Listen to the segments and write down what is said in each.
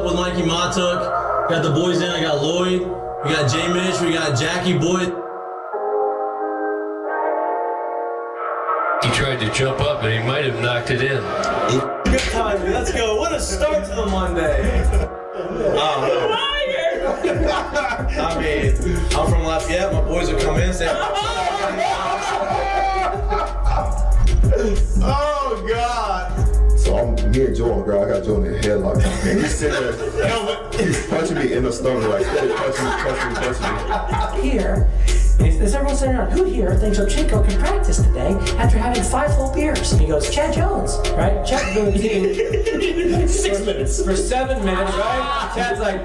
with Mikey Mahtook. Got the boys in. I got Lloyd. We got J Mitch. We got Jackie Boy. He tried to jump up and he might have knocked it in. Good time. Let's go. What a start to the Monday. I mean, I'm from Lafayette. My boys will come in and say, oh, God. So me and Joe on the ground. I got Joe in the headlock. And he's sitting there. He's punching me in the stomach. Like, punching me. Here, is everyone sitting around? Who here thinks Ochenko can practice today after having 5 full beers? And he goes, Chad Jones, right? Chad Jones. 6 minutes. For 7 minutes, right? Chad's like,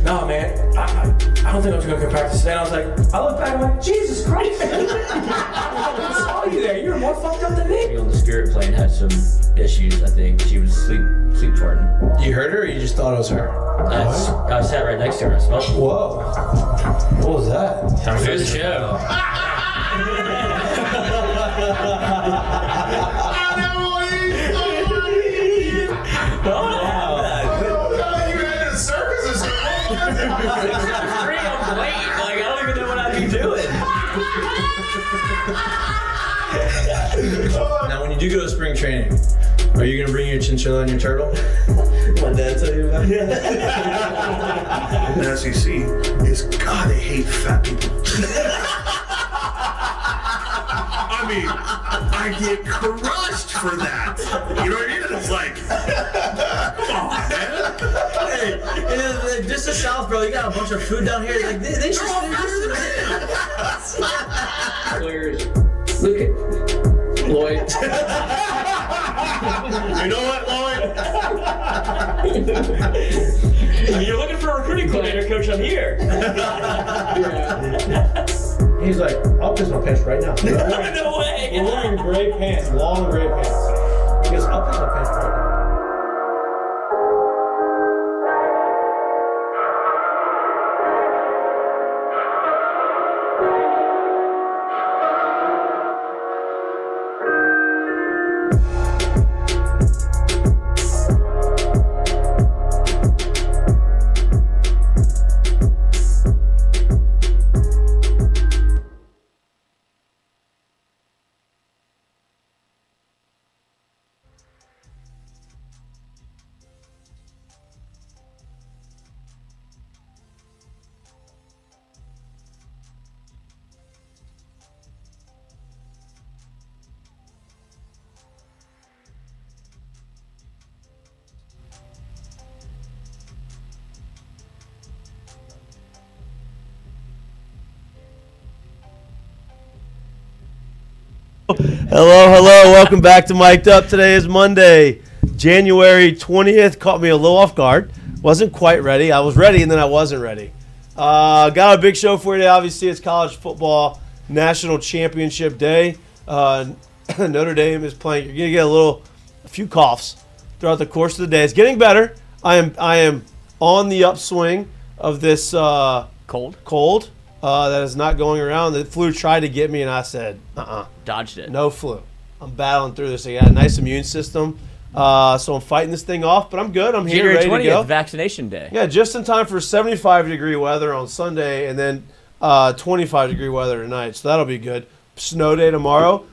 no, man, I don't think Ochenko can practice today. And I was like, I look back and I'm like, Jesus Christ, man. I saw you there. You were more fucked up than me. On the spirit plane had some issues, I think. She was sleep farting. you heard her or you just thought it was her? I sat right next to her. I smelled it. Whoa. What was that? Good show. Now, when you do go to spring training, are you going to bring your chinchilla and your turtle? My dad tell you about it? The SEC is, God, they hate fat people. I mean, I get crushed for that. You know what I mean? It's like, come on, man. Hey, just the South, bro. You got a bunch of food down here. Like, they should Look at Lloyd. You know what, Lloyd? You're looking for a recruiting coordinator, coach. I'm here. He's like, I'll piss my pants right now. No way. We're wearing gray pants, long gray pants. He goes, I'll piss my pants right now. Hello. Welcome back to Mik'd Up. Today is Monday, January 20th. Caught me a little off guard. Wasn't quite ready. I was ready and then I wasn't ready. Got a big show for you today. Obviously, it's college football national championship day. Notre Dame is playing. You're gonna get a few coughs throughout the course of the day. It's getting better. I am on the upswing of this cold that is not going around. The flu tried to get me, and I said, Dodged it. no flu. I'm battling through this. I got a nice immune system, so I'm fighting this thing off. But I'm good. I'm here, January ready to go. 20th, vaccination day. Yeah, just in time for 75-degree weather on Sunday, and then 25-degree weather tonight. So that'll be good. Snow day tomorrow.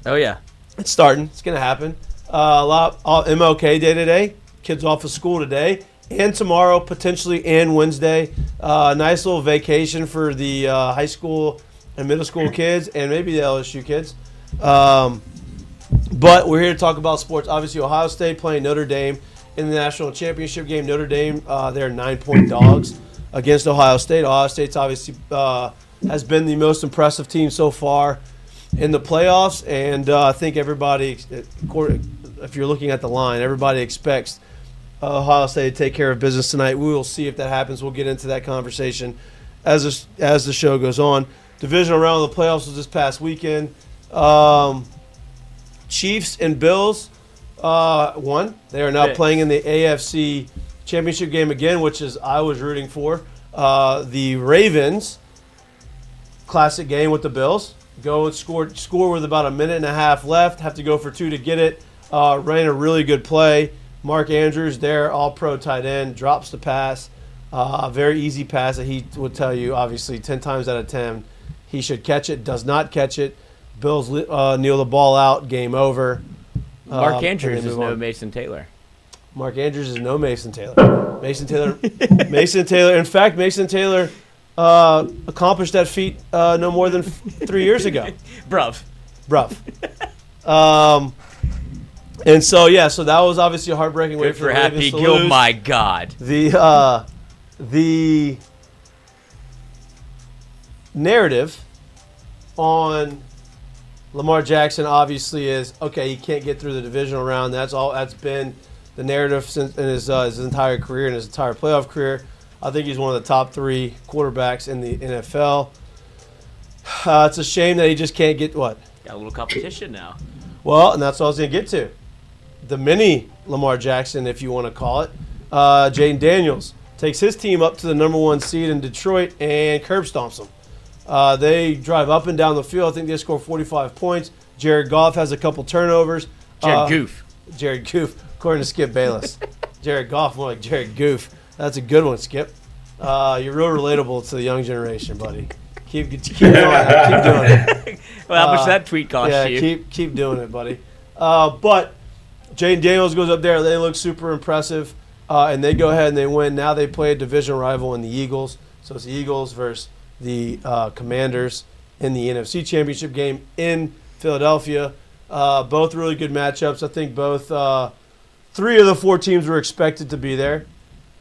Oh, yeah. It's starting. It's going to happen. MLK day today. Kids off of school today. And tomorrow, potentially, and Wednesday. Nice little vacation for the high school and middle school kids and maybe the LSU kids. But we're here to talk about sports. Obviously, Ohio State playing Notre Dame in the national championship game. Notre Dame, they're 9-point dogs against Ohio State. Ohio State's obviously has been the most impressive team so far in the playoffs. And I think everybody, if you're looking at the line, everybody expects Ohio State to take care of business tonight. We will see if that happens. We'll get into that conversation as the show goes on. Divisional round of the playoffs was this past weekend. Chiefs and Bills won. They are now playing in the AFC championship game again, which is I was rooting for. The Ravens, classic game with the Bills. Go and score with about a minute and a half left. Have to go for 2 to get it. Ran a really good play. Mark Andrews, their all-pro tight end, drops the pass. Very easy pass that he would tell you, obviously, 10 times out of 10, he should catch it, does not catch it. Bills kneel the ball out, game over. Mark Andrews and they is move no on. Mason Taylor. Mark Andrews is no Mason Taylor. Mason Taylor. In fact, Mason Taylor accomplished that feat no more than 3 years ago. Bruv. And so that was obviously a heartbreaking way Good for for the Happy Ravens to Gil, lose. my God. The narrative on Lamar Jackson obviously is, okay, he can't get through the divisional round. That's been the narrative since in his entire career and his entire playoff career. I think he's one of the top 3 quarterbacks in the NFL. It's a shame that he just can't get what? Got a little competition now. Well, and that's what I was going to get to. The mini Lamar Jackson, if you want to call it. Jayden Daniels takes his team up to the number 1 seed in Detroit and curb stomps them. They drive up and down the field. I think they score 45 points. Jared Goff has a couple turnovers. Jared Goof, according to Skip Bayless. Jared Goff, more like Jared Goof. That's a good one, Skip. You're real relatable to the young generation, buddy. Keep doing it. Keep doing it. Well, how much that tweet cost you? Yeah, keep doing it, buddy. But Jayden Daniels goes up there. They look super impressive, and they go ahead and they win. Now they play a division rival in the Eagles. So it's the Eagles versus the Commanders in the NFC Championship game in Philadelphia. Both really good matchups. I think both 3 of the 4 teams were expected to be there.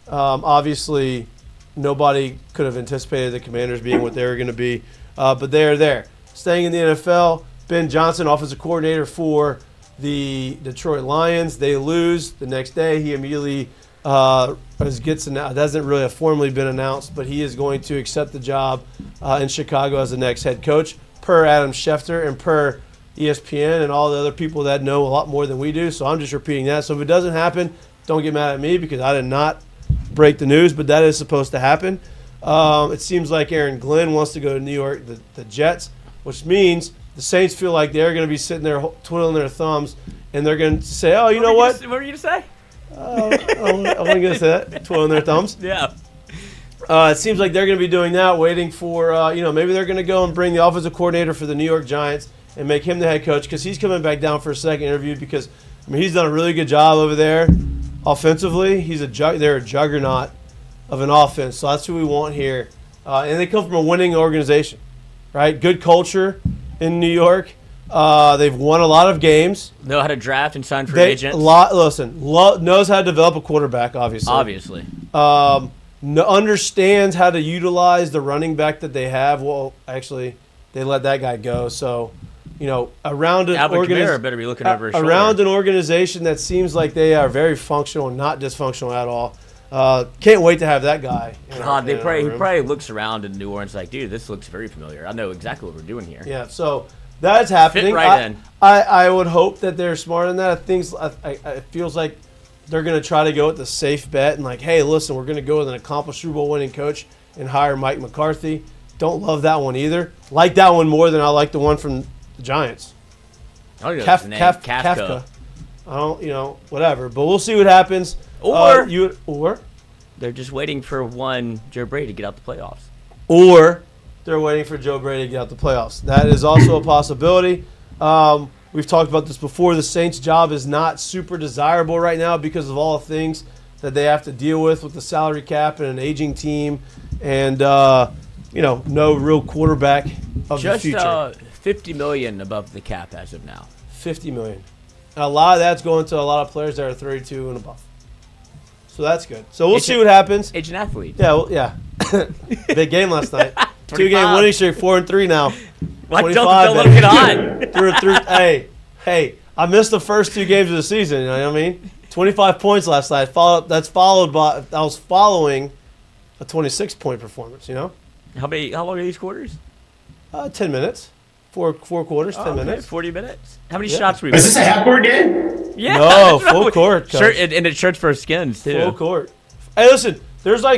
Obviously, nobody could have anticipated the Commanders being what they were going to be, but they are there. Staying in the NFL, Ben Johnson, offensive coordinator for the Detroit Lions. They lose the next day. He immediately gets announced. It hasn't really formally been announced, but he is going to accept the job in Chicago as the next head coach, per Adam Schefter and per ESPN and all the other people that know a lot more than we do. So I'm just repeating that. So if it doesn't happen, don't get mad at me because I did not break the news, but that is supposed to happen. It seems like Aaron Glenn wants to go to New York, the Jets, which means the Saints feel like they're going to be sitting there twiddling their thumbs, and they're going to say, oh, you know what? What were you going to say? I wasn't going to say that, twiddling their thumbs. Yeah. It seems like they're going to be doing that, waiting for, maybe they're going to go and bring the offensive coordinator for the New York Giants and make him the head coach because he's coming back down for a second interview because, he's done a really good job over there offensively. They're a juggernaut of an offense, so that's who we want here. And they come from a winning organization, right? Good culture in New York. They've won a lot of games. Know how to draft and sign free agents. Knows how to develop a quarterback, obviously. Understands how to utilize the running back that they have. Well, actually, they let that guy go. So, around an better be looking over his shoulder. Around an organization that seems like they are very functional, not dysfunctional at all. Can't wait to have that guy. He probably looks around in New Orleans like, dude, this looks very familiar. I know exactly what we're doing here. Yeah, so that's happening. Fit right in. I would hope that they're smarter than that. It feels like they're going to try to go with the safe bet and like, hey, listen, we're going to go with an accomplished Super Bowl winning coach and hire Mike McCarthy. Don't love that one either. Like that one more than I like the one from the Giants. I don't know his name. Kafka. I don't, whatever. But we'll see what happens. Or they're just waiting for Joe Brady to get out the playoffs. Or they're waiting for Joe Brady to get out the playoffs. That is also a possibility. We've talked about this before. The Saints' job is not super desirable right now because of all the things that they have to deal with the salary cap and an aging team and, no real quarterback of the future. Just $50 million above the cap as of now. $50 million. And a lot of that's going to a lot of players that are 32 and above. So that's good. So we'll see what happens. Agent athlete. Yeah. Big game last night. 2-game winning streak, 4-3 now. Why 25, don't get on? Hey, I missed the first 2 games of the season. You know what I mean? 25 points last night. I was following a 26-point performance. How long are these quarters? 10 minutes. Four quarters, 10 minutes. 40 minutes. How many shots were we? Is this a half-court game? Yeah. No, full court. And it's shirts for skins too. Full court. Hey, listen. There's some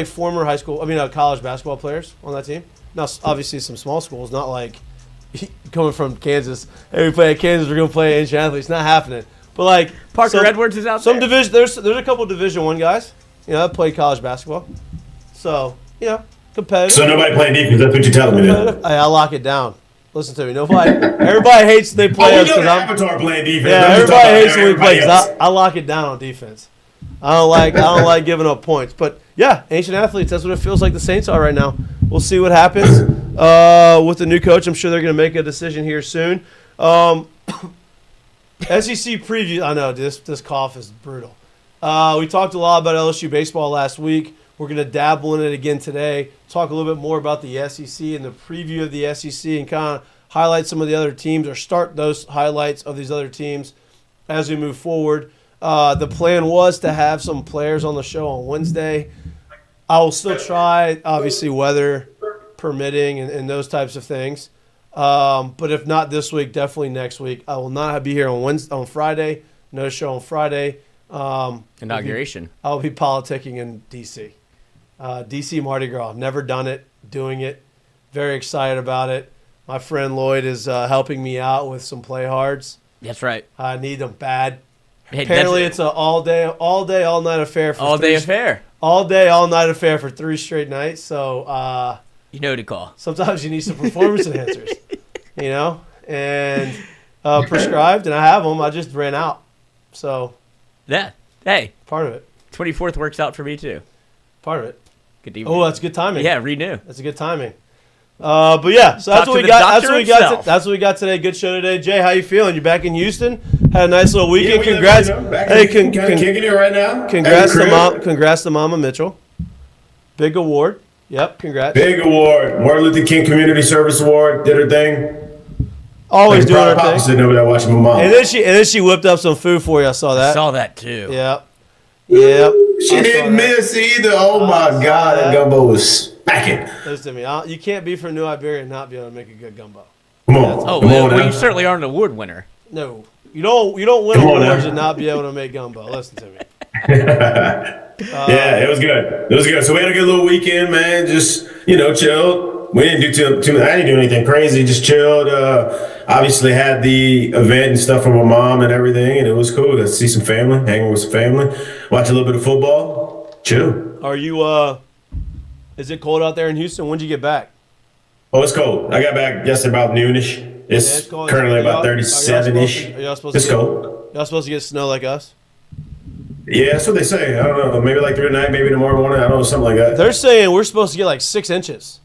former college basketball players on that team. Now, obviously, some small schools, not like coming from Kansas. Hey, we play at Kansas. We're gonna play ancient athletes. Not happening. But like Parker Edwards is out some there. division. There's a couple Division I guys, that play college basketball. So competitive. So nobody playing defense. That's what you're telling me. Then. Hey, I lock it down. Listen to me. Everybody hates they play us we know because the I'm. Avatar playing defense. Yeah, I'm just everybody talking about hates when we play. everybody 'Cause I lock it down on defense. I don't like giving up points. But yeah, ancient athletes. That's what it feels like the Saints are right now. We'll see what happens with the new coach. I'm sure they're going to make a decision here soon. SEC preview. I know this cough is brutal. We talked a lot about LSU baseball last week. We're going to dabble in it again today. Talk a little bit more about the SEC and the preview of the SEC and kind of highlight some of the other teams or start those highlights of these other teams as we move forward. The plan was to have some players on the show on Wednesday. I will still try, obviously, weather permitting and those types of things. But if not this week, definitely next week. I will not be here on Friday. No show on Friday. Inauguration. I'll be politicking in D.C. D.C. Mardi Gras. Never done it. Doing it. Very excited about it. My friend Lloyd is helping me out with some play hards. That's right. I need them bad. Hey, Apparently, it's an all day, all night affair. All day affair. All day, all night affair for 3 straight nights. So You know to call. sometimes you need some performance enhancers, and prescribed, and I have them. I just ran out. So Yeah. Hey, part of it. 24th works out for me too. Part of it. Good to Oh, that's good timing. Yeah, renew. That's a good timing. But yeah, so that's Talk what to we the got. doctor himself. That's what we got today. Good show today. Jay, how you feeling? You back in Houston? Had a nice little weekend. Yeah, Congrats. back Hey, kind of kicking it right now. congrats At the to crib. Congrats to Mama Mitchell. Big award. Yep. Congrats. Big award. Martin Luther King Community Service Award. Did her thing. Always doing her Papa thing. sitting over there watching my mom. And then she whipped up some food for you. I saw that. Saw that too. Yep. She didn't miss either. Oh my God, that gumbo was smacking. Listen to me. You can't be from New Iberia and not be able to make a good gumbo. Come on. Oh, Come on well, now. you certainly aren't an award winner. No, you don't win Come on awards now. and not be able to make gumbo. Listen to me. Yeah, it was good. It was good. So we had a good little weekend, man. Just, chilled. We didn't do too I didn't do anything crazy. Just chilled. Obviously had the event and stuff for my mom and everything, and it was cool to see some family, hanging with some family, watch a little bit of football. Chill. Are you? Is it cold out there in Houston? When'd you get back? Oh, it's cold. I got back yesterday about noonish. It's it's cold. currently Are about y'all- 37-ish. Are y'all supposed to It's get, cold. Y'all supposed to get snow like us? Yeah, that's what they say. I don't know. Maybe like through the night, maybe tomorrow morning. I don't know, something like that. They're saying we're supposed to get like 6 inches.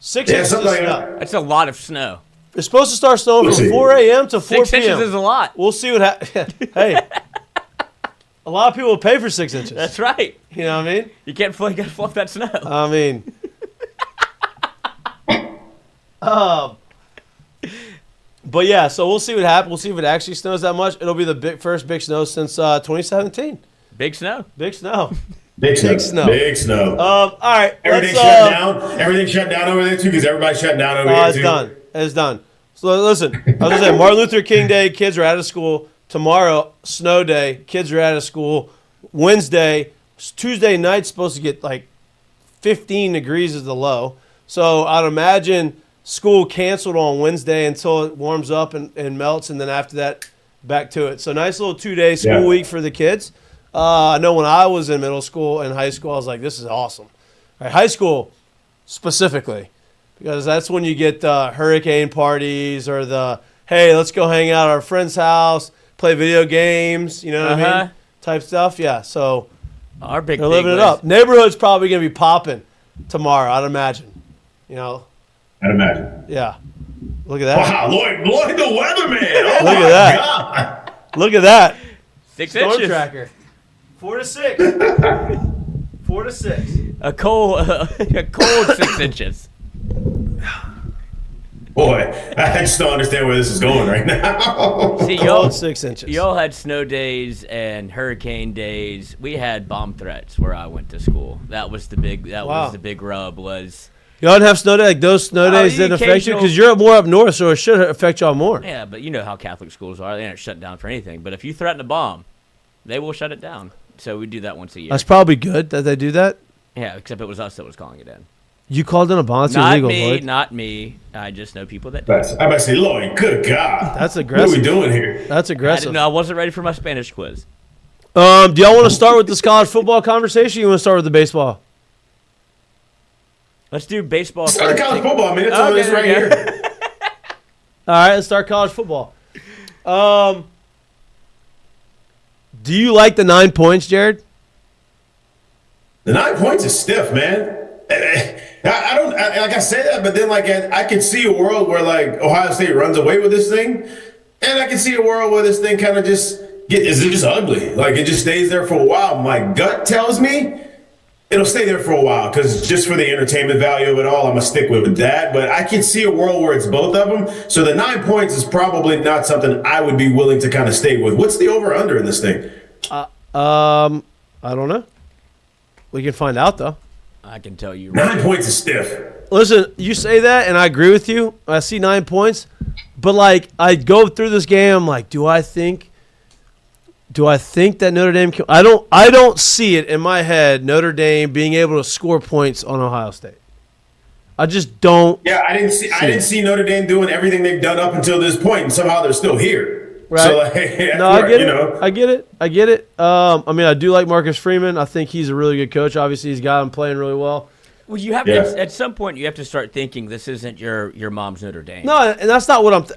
6 Yeah, inches of something like snow. that. That's a lot of snow. It's supposed to start snowing We'll from see. 4 a.m. to 4 6 p.m. inches is a lot. We'll see what happens. Hey, a lot of people will pay for 6 inches. That's right. You know what I mean? You gotta fluff that snow. I mean, but yeah, so we'll see what happens. We'll see if it actually snows that much. It'll be the first big snow since 2017. Big snow. Big snow. Big snow. Big snow. Big snow. All right. Everything let's, shut down. Everything shut down over there too, because everybody's shut down over here It's too. done. It's done. So listen, I was gonna say Martin Luther King Day, kids are out of school. Tomorrow, snow day, kids are out of school. Wednesday, Tuesday night's supposed to get like 15 degrees is the low. So I'd imagine school canceled on Wednesday until it warms up and melts, and then after that, back to it. So nice little 2-day school week for the kids. I know when I was in middle school and high school, I was like, this is awesome. All right, high school specifically, because that's when you get the hurricane parties or the, hey, let's go hang out at our friend's house, play video games, you know what I mean? Type stuff. Yeah, so Our big they're thing living it was- up. Neighborhood's probably going to be popping tomorrow, I'd imagine. I'd imagine. Yeah. Look at that. Wow, Lloyd the weatherman. Oh Look my at that. God. Look at that. 6 Storm inches. tracker. 4 to 6. 4 to 6. A cold 6 inches. Boy, I just don't understand where this is going right now. See, Cold 6 inches. y'all had snow days and hurricane days. We had bomb threats where I went to school. That was the big. Wow. Was the big rub. Was Y'all didn't have snow days? Like those snow days the didn't affect you? occasional- Because you're more up north, so it should affect y'all more. yeah, but you know how Catholic schools are. They aren't shut down for anything. But if you threaten a bomb, they will shut it down. So we do that once a year. That's probably good that they do that. Yeah, except it was us that was calling it in. You called in a bouncy Not illegal, me, Lloyd. not me. I just know people that. I'm about to say, Lloyd, good God. That's What aggressive. are we doing here? That's I aggressive. didn't know. I wasn't ready for my Spanish quiz. Do y'all want to start with this college football conversation? Or you want to start with the baseball? Let's do baseball. Start first. college football, man. It's Okay, all this there right we go. here. All right, let's start college football. Do you like the 9 points, Jared? The 9 points is stiff, man. I don't like I say that, but then like I could see a world where like Ohio State runs away with this thing, and I can see a world where this thing kind of just is just ugly. Like it just stays there for a while. My gut tells me it'll stay there for a while because just for the entertainment value of it all, I'm gonna stick with that. But I can see a world where it's both of them. So the 9 points is probably not something I would be willing to kind of stay with. What's the over under in this thing? I don't know. We can find out though. I can tell you. 9 points is stiff. Listen, you say that, and I agree with you. I see 9 points, but like I go through this game, I'm like, do I think that Notre Dame can? I don't see it in my head. Notre Dame being able to score points on Ohio State. I just don't. Yeah, I didn't see Notre Dame doing everything they've done up until this point, and somehow they're still here. Right. So like, No, I get it. I get it. I mean, I do like Marcus Freeman. I think he's a really good coach. Obviously, he's got him playing really well. Well, you have Yeah. to, at some point you have to start thinking this isn't your mom's Notre Dame. No, and that's not what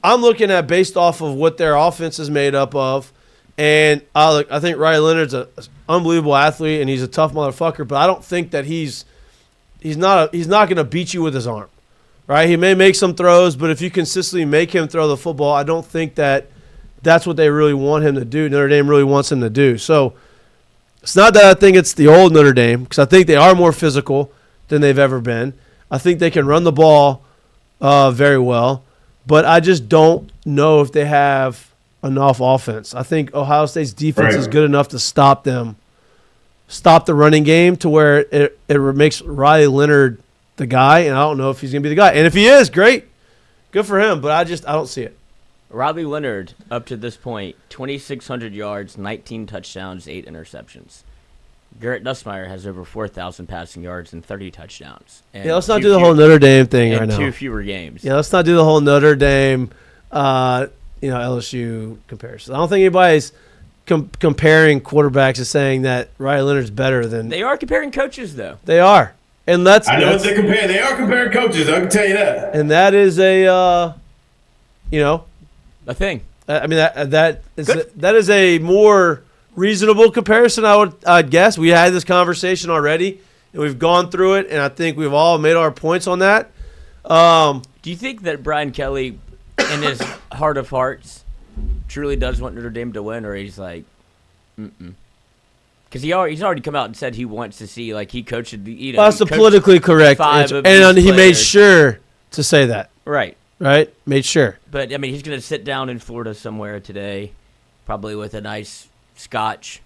I'm looking at based off of what their offense is made up of. And I think Riley Leonard's an unbelievable athlete, and he's a tough motherfucker. But I don't think that he's not going to beat you with his arm, right? He may make some throws, but if you consistently make him throw the football, I don't think that's what they really want him to do. Notre Dame really wants him to do. So it's not that I think it's the old Notre Dame, because I think they are more physical than they've ever been. I think they can run the ball very well, but I just don't know if they have enough offense. I think Ohio State's defense is good enough to stop the running game to where it makes Riley Leonard the guy, and I don't know if he's going to be the guy. And if he is, great. Good for him, but I don't see it. Riley Leonard, up to this point, 2,600 yards, 19 touchdowns, 8 interceptions. Garrett Nussmeier has over 4,000 passing yards and 30 touchdowns. And Yeah, let's not do the whole Notre Dame thing right now. 2 fewer games. Yeah, let's not do the whole Notre Dame, LSU comparison. I don't think anybody's comparing quarterbacks and saying that Riley Leonard's better than They are comparing coaches, though. they are, and that's I know what they compare. They are comparing coaches. I can tell you that. and that is a A thing. I mean that is a more reasonable comparison. I'd guess. We had this conversation already, and we've gone through it, and I think we've all made our points on that. Do you think that Brian Kelly, in his heart of hearts, truly does want Notre Dame to win, or he's like, because he's already come out and said he wants to see, like, he coached the That's the politically correct answer, and he made sure to say that. Right. Right? Made sure. But, I mean, he's going to sit down in Florida somewhere today, probably with a nice scotch,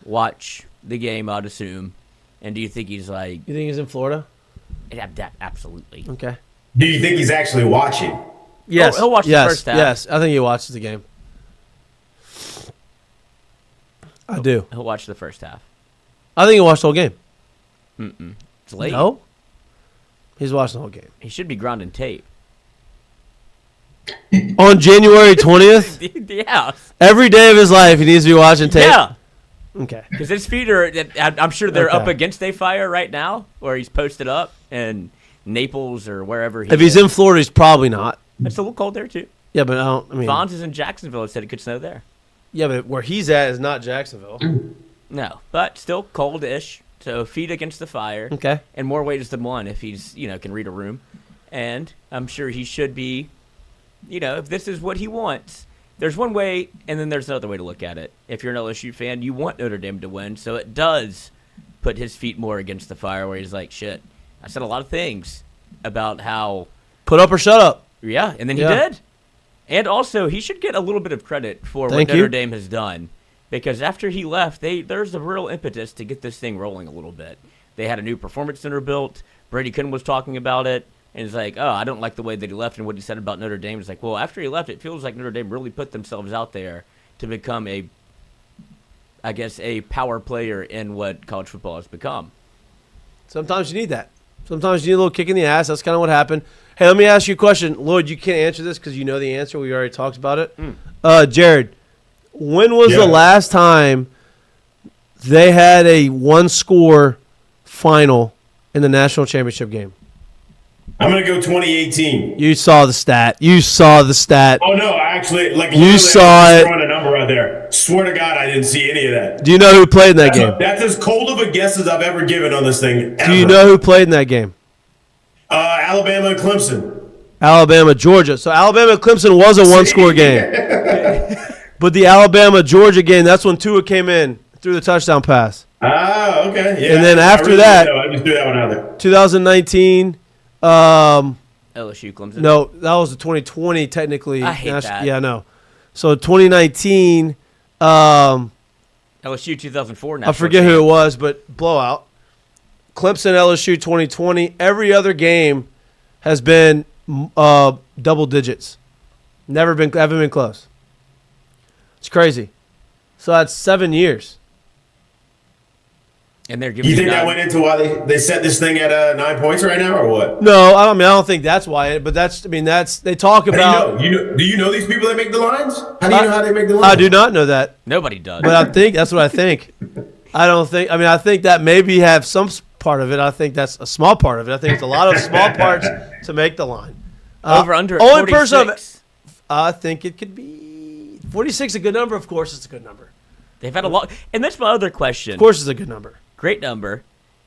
watch the game, I'd assume. And do you think he's like... You think he's in Florida? Absolutely. Okay. Do you think he's actually watching? Yes. He'll watch the first half. Yes, I think he watches the game. I do. He'll watch the first half. I think he watched the whole game. It's late. No? He's watching the whole game. He should be grinding tape. On January 20th? Yeah. Every day of his life, he needs to be watching tape? Yeah. Okay. Because his feet are, I'm sure they're Okay. up against a fire right now, where he's posted up in Naples or wherever he If he's is. in Florida, he's probably not. It's a little cold there, too. Yeah, but Vons is in Jacksonville. It said it could snow there. Yeah, but where he's at is not Jacksonville. No, but still cold-ish. So feet against the fire. Okay. In more ways than one if he's, can read a room. And I'm sure he should be, if this is what he wants. There's one way, and then there's another way to look at it. If you're an LSU fan, you want Notre Dame to win, so it does put his feet more against the fire where he's like, shit, I said a lot of things about how... Put up or shut up. Yeah, and then he did. And also, he should get a little bit of credit for what Notre Dame has done. Because after he left, there's a real impetus to get this thing rolling a little bit. They had a new performance center built. Brady Quinn was talking about it. And it's like, I don't like the way that he left and what he said about Notre Dame. It's like, well, after he left, it feels like Notre Dame really put themselves out there to become a power player in what college football has become. Sometimes you need that. Sometimes you need a little kick in the ass. That's kind of what happened. Hey, let me ask you a question. Lloyd, you can't answer this because you know the answer. We already talked about it. Jared, when was the last time they had a one-score final in the national championship game? I'm going to go 2018. You saw the stat. Oh, no, actually, you saw it. Throwing a number out there. Swear to God, I didn't see any of that. Do you know who played in that game? That's as cold of a guess as I've ever given on this thing. Ever. Do you know who played in that game? Alabama and Clemson. Alabama, Georgia. So Alabama, Clemson was a one-score game. But the Alabama-Georgia game, that's when Tua came in, threw the touchdown pass. Ah, okay. Yeah, and then after that, I just threw that one out there. 2019. LSU, Clemson. No, that was the 2020 technically. I hate that. Yeah, no. So 2019. LSU 2004. I forget who it was, but blowout. Clemson, LSU 2020. Every other game has been double digits. Haven't been close. It's crazy. So that's 7 years. And they're giving you think that went into why they set this thing at 9 points right now, or what? No, I don't think that's why. But that's they talk about. Do you know these people that make the lines? How do you know how they make the lines? I do not know that. Nobody does. But I think that's what I think. I think that maybe have some part of it. I think that's a small part of it. I think it's a lot of small parts to make the line. Over under only 46. person. I think it could be 46. A good number, of course. It's a good number. They've had a lot, and that's my other question. Of course, it's a good number. Great number.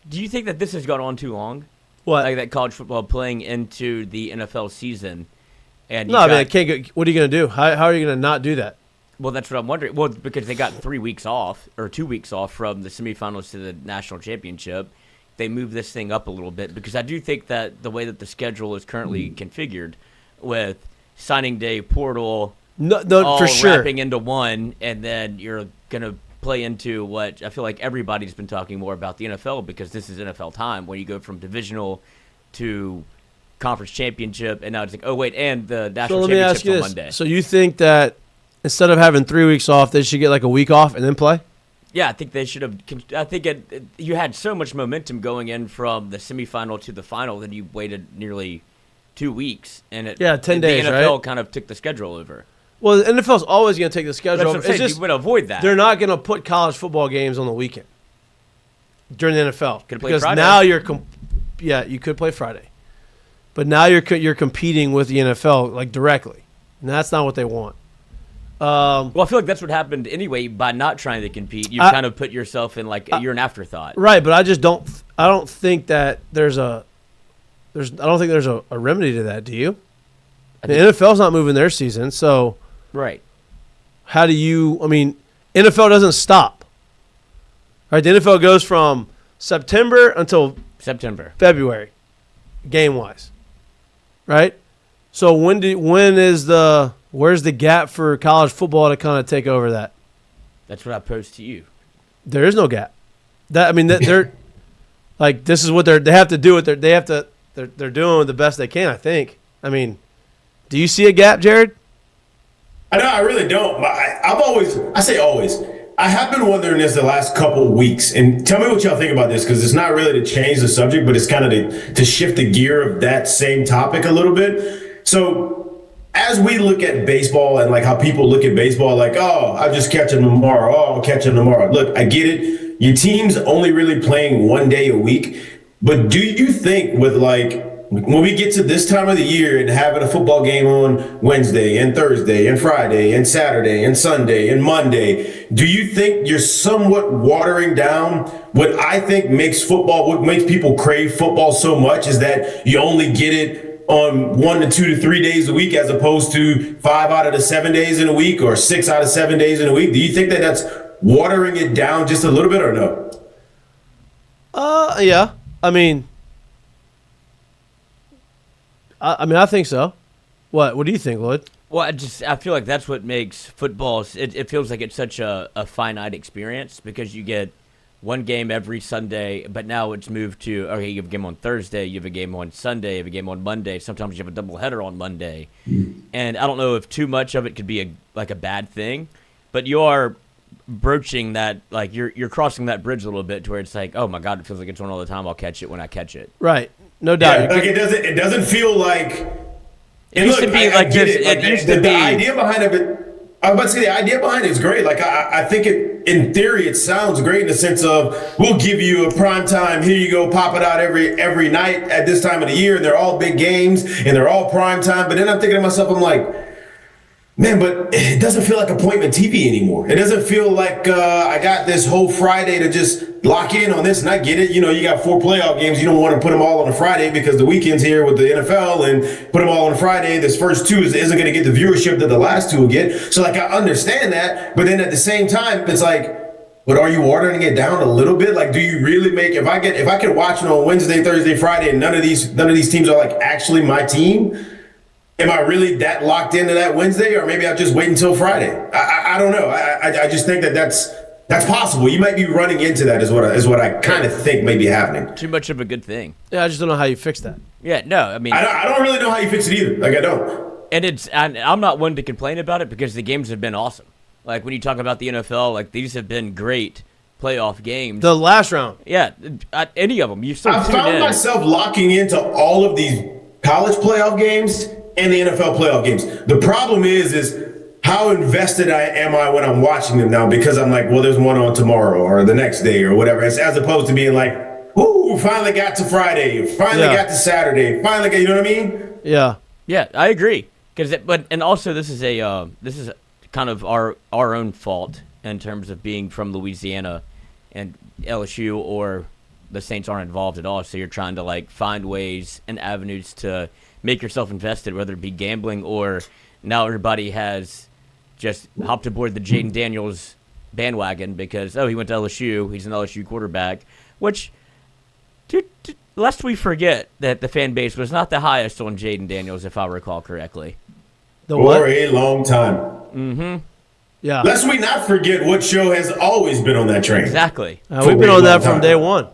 Do you think that this has gone on too long? What? Like that college football playing into the NFL season? And it can't go. What are you going to do? How are you going to not do that? Well, that's what I'm wondering. Well, because they got 3 weeks off or 2 weeks off from the semifinals to the national championship. They moved this thing up a little bit because I do think that the way that the schedule is currently configured with signing day, portal, all for sure, wrapping into one, and then you're going to play into what I feel like everybody's been talking more about the NFL because this is NFL time when you go from divisional to conference championship, and now it's like, oh, wait, and the national championship's on Monday. So you think that instead of having 3 weeks off, they should get like a week off and then play? Yeah, I think they should have. I think you had so much momentum going in from the semifinal to the final that you waited nearly 2 weeks, and 10 days. The NFL right? kind of took the schedule over. Well, the NFL's always going to take the schedule over. That's what I'm saying. You would avoid that. They're not going to put college football games on the weekend during the NFL because Friday. Now you could play Friday, but now you're competing with the NFL like directly, and that's not what they want. Well, I feel like that's what happened anyway by not trying to compete. You kind of put yourself in you're an afterthought, right? But I just don't. I don't think that there's a remedy to that. Do you? The NFL's not moving their season, so right. How do you? I mean, NFL doesn't stop. Right? The NFL goes from September until February, game wise. Right? So where's the gap for college football to kind of take over that? That's what I posed to you. There is no gap. They're like this is what they have to do. They're doing the best they can. I think. I mean, do you see a gap, Jared? I know, I really don't. I have been wondering this the last couple of weeks, and tell me what y'all think about this, because it's not really to change the subject, but it's kind of to shift the gear of that same topic a little bit. So as we look at baseball and like how people look at baseball, like, oh, I'm just catching tomorrow. Oh, I'll catch them tomorrow. Look, I get it. Your team's only really playing 1 day a week, but do you think with when we get to this time of the year and having a football game on Wednesday and Thursday and Friday and Saturday and Sunday and Monday, do you think you're somewhat watering down what I think what makes people crave football so much is that you only get it on 1 to 2 to 3 days a week as opposed to 5 out of the 7 days in a week or 6 out of 7 days in a week? Do you think that that's watering it down just a little bit or no? Yeah. I mean, I think so. What do you think, Lloyd? Well, I feel like that's what makes football. It feels like it's such a finite experience because you get one game every Sunday, but now it's moved to you have a game on Thursday, you have a game on Sunday, you have a game on Monday. Sometimes you have a doubleheader on Monday, and I don't know if too much of it could be a bad thing, but you are broaching that you're crossing that bridge a little bit to where it's like, oh my God, it feels like it's on all the time. I'll catch it when I catch it. Right. No doubt. Yeah, like it doesn't feel like. It used to be like this. It used to be. The idea behind it. I was about to say the idea behind it is great. Like I think in theory it sounds great in the sense of we'll give you a prime time. Here you go, pop it out every night at this time of the year, and they're all big games and they're all prime time. But then I'm thinking to myself, I'm like, man, but it doesn't feel like appointment TV anymore. It doesn't feel like I got this whole Friday to just lock in on this, and I get it. You know, you got 4 playoff games. You don't want to put them all on a Friday because the weekend's here with the NFL, and put them all on a Friday. This first 2 isn't going to get the viewership that the last 2 will get. So, like, I understand that, but then at the same time, it's like, but are you watering it down a little bit? Like, do you really make if I could watch it on Wednesday, Thursday, Friday, and none of these teams are like actually my team? Am I really that locked into that Wednesday, or maybe I'll just wait until Friday? I don't know. I just think that's possible. You might be running into that is what I kind of think may be happening. Too much of a good thing. Yeah, I just don't know how you fix that. Yeah, no, I mean, I don't really know how you fix it either. Like I don't. And I'm not one to complain about it because the games have been awesome. Like when you talk about the NFL, like these have been great playoff games. The last round. Yeah, any of them. You still I found myself locking into all of these college playoff games and the NFL playoff games. The problem is how invested am I when I'm watching them now, because I'm like, well, there's one on tomorrow or the next day or whatever, as opposed to being like, ooh, finally got to Friday, finally got to Saturday, finally got, you know what I mean? Yeah. Yeah, I agree. And also this is kind of our own fault in terms of being from Louisiana, and LSU or the Saints aren't involved at all. So you're trying to like find ways and avenues to make yourself invested, whether it be gambling or now everybody has just hopped aboard the Jayden Daniels bandwagon because, he went to LSU. He's an LSU quarterback, which, lest we forget that the fan base was not the highest on Jayden Daniels, if I recall correctly. For a long time. Mm-hmm. Yeah. Lest we not forget what show has always been on that train. Exactly. We've been on that from day one.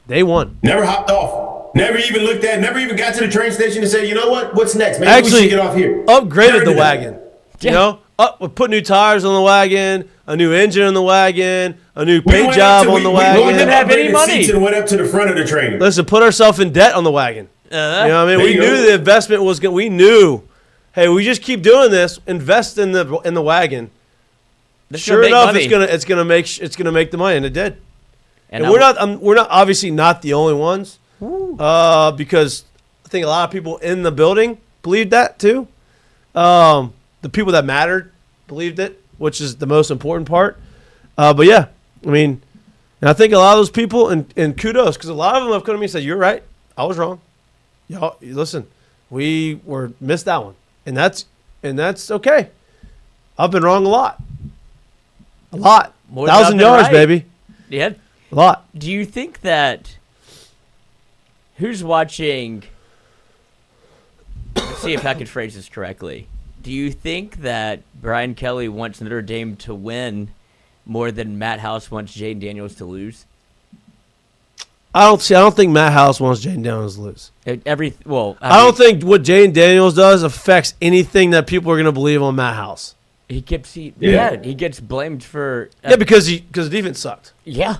Day one. Never hopped off. Never even looked at. Never even got to the train station to say, you know what? What's next? Maybe we should get off here. Upgraded the wagon. You know, we put new tires on the wagon, a new engine on the wagon, a new paint job on the wagon. We didn't have any money. And went up to the front of the train. Listen, put ourselves in debt on the wagon. You know what I mean? We knew the investment was good. We knew, hey, we just keep doing this, invest in the wagon. Sure enough, it's gonna make the money, and it did. And we're not obviously not the only ones, because I think a lot of people in the building believed that too. The people that mattered believed it, which is the most important part. But yeah, I mean, and I think a lot of those people, and kudos, because a lot of them have come to me and said, "You're right, I was wrong. Y'all, listen, we missed that one, and that's okay. I've been wrong a lot." 1,000 yards, right. Baby. Yeah. A lot. Do you think that who's watching? Let's see if I can phrase this correctly. Do you think that Brian Kelly wants Notre Dame to win more than Matt House wants Jayden Daniels to lose? I don't think Matt House wants Jayden Daniels to lose. I don't think what Jayden Daniels does affects anything that people are going to believe on Matt House. He gets blamed for because the defense sucked. Yeah,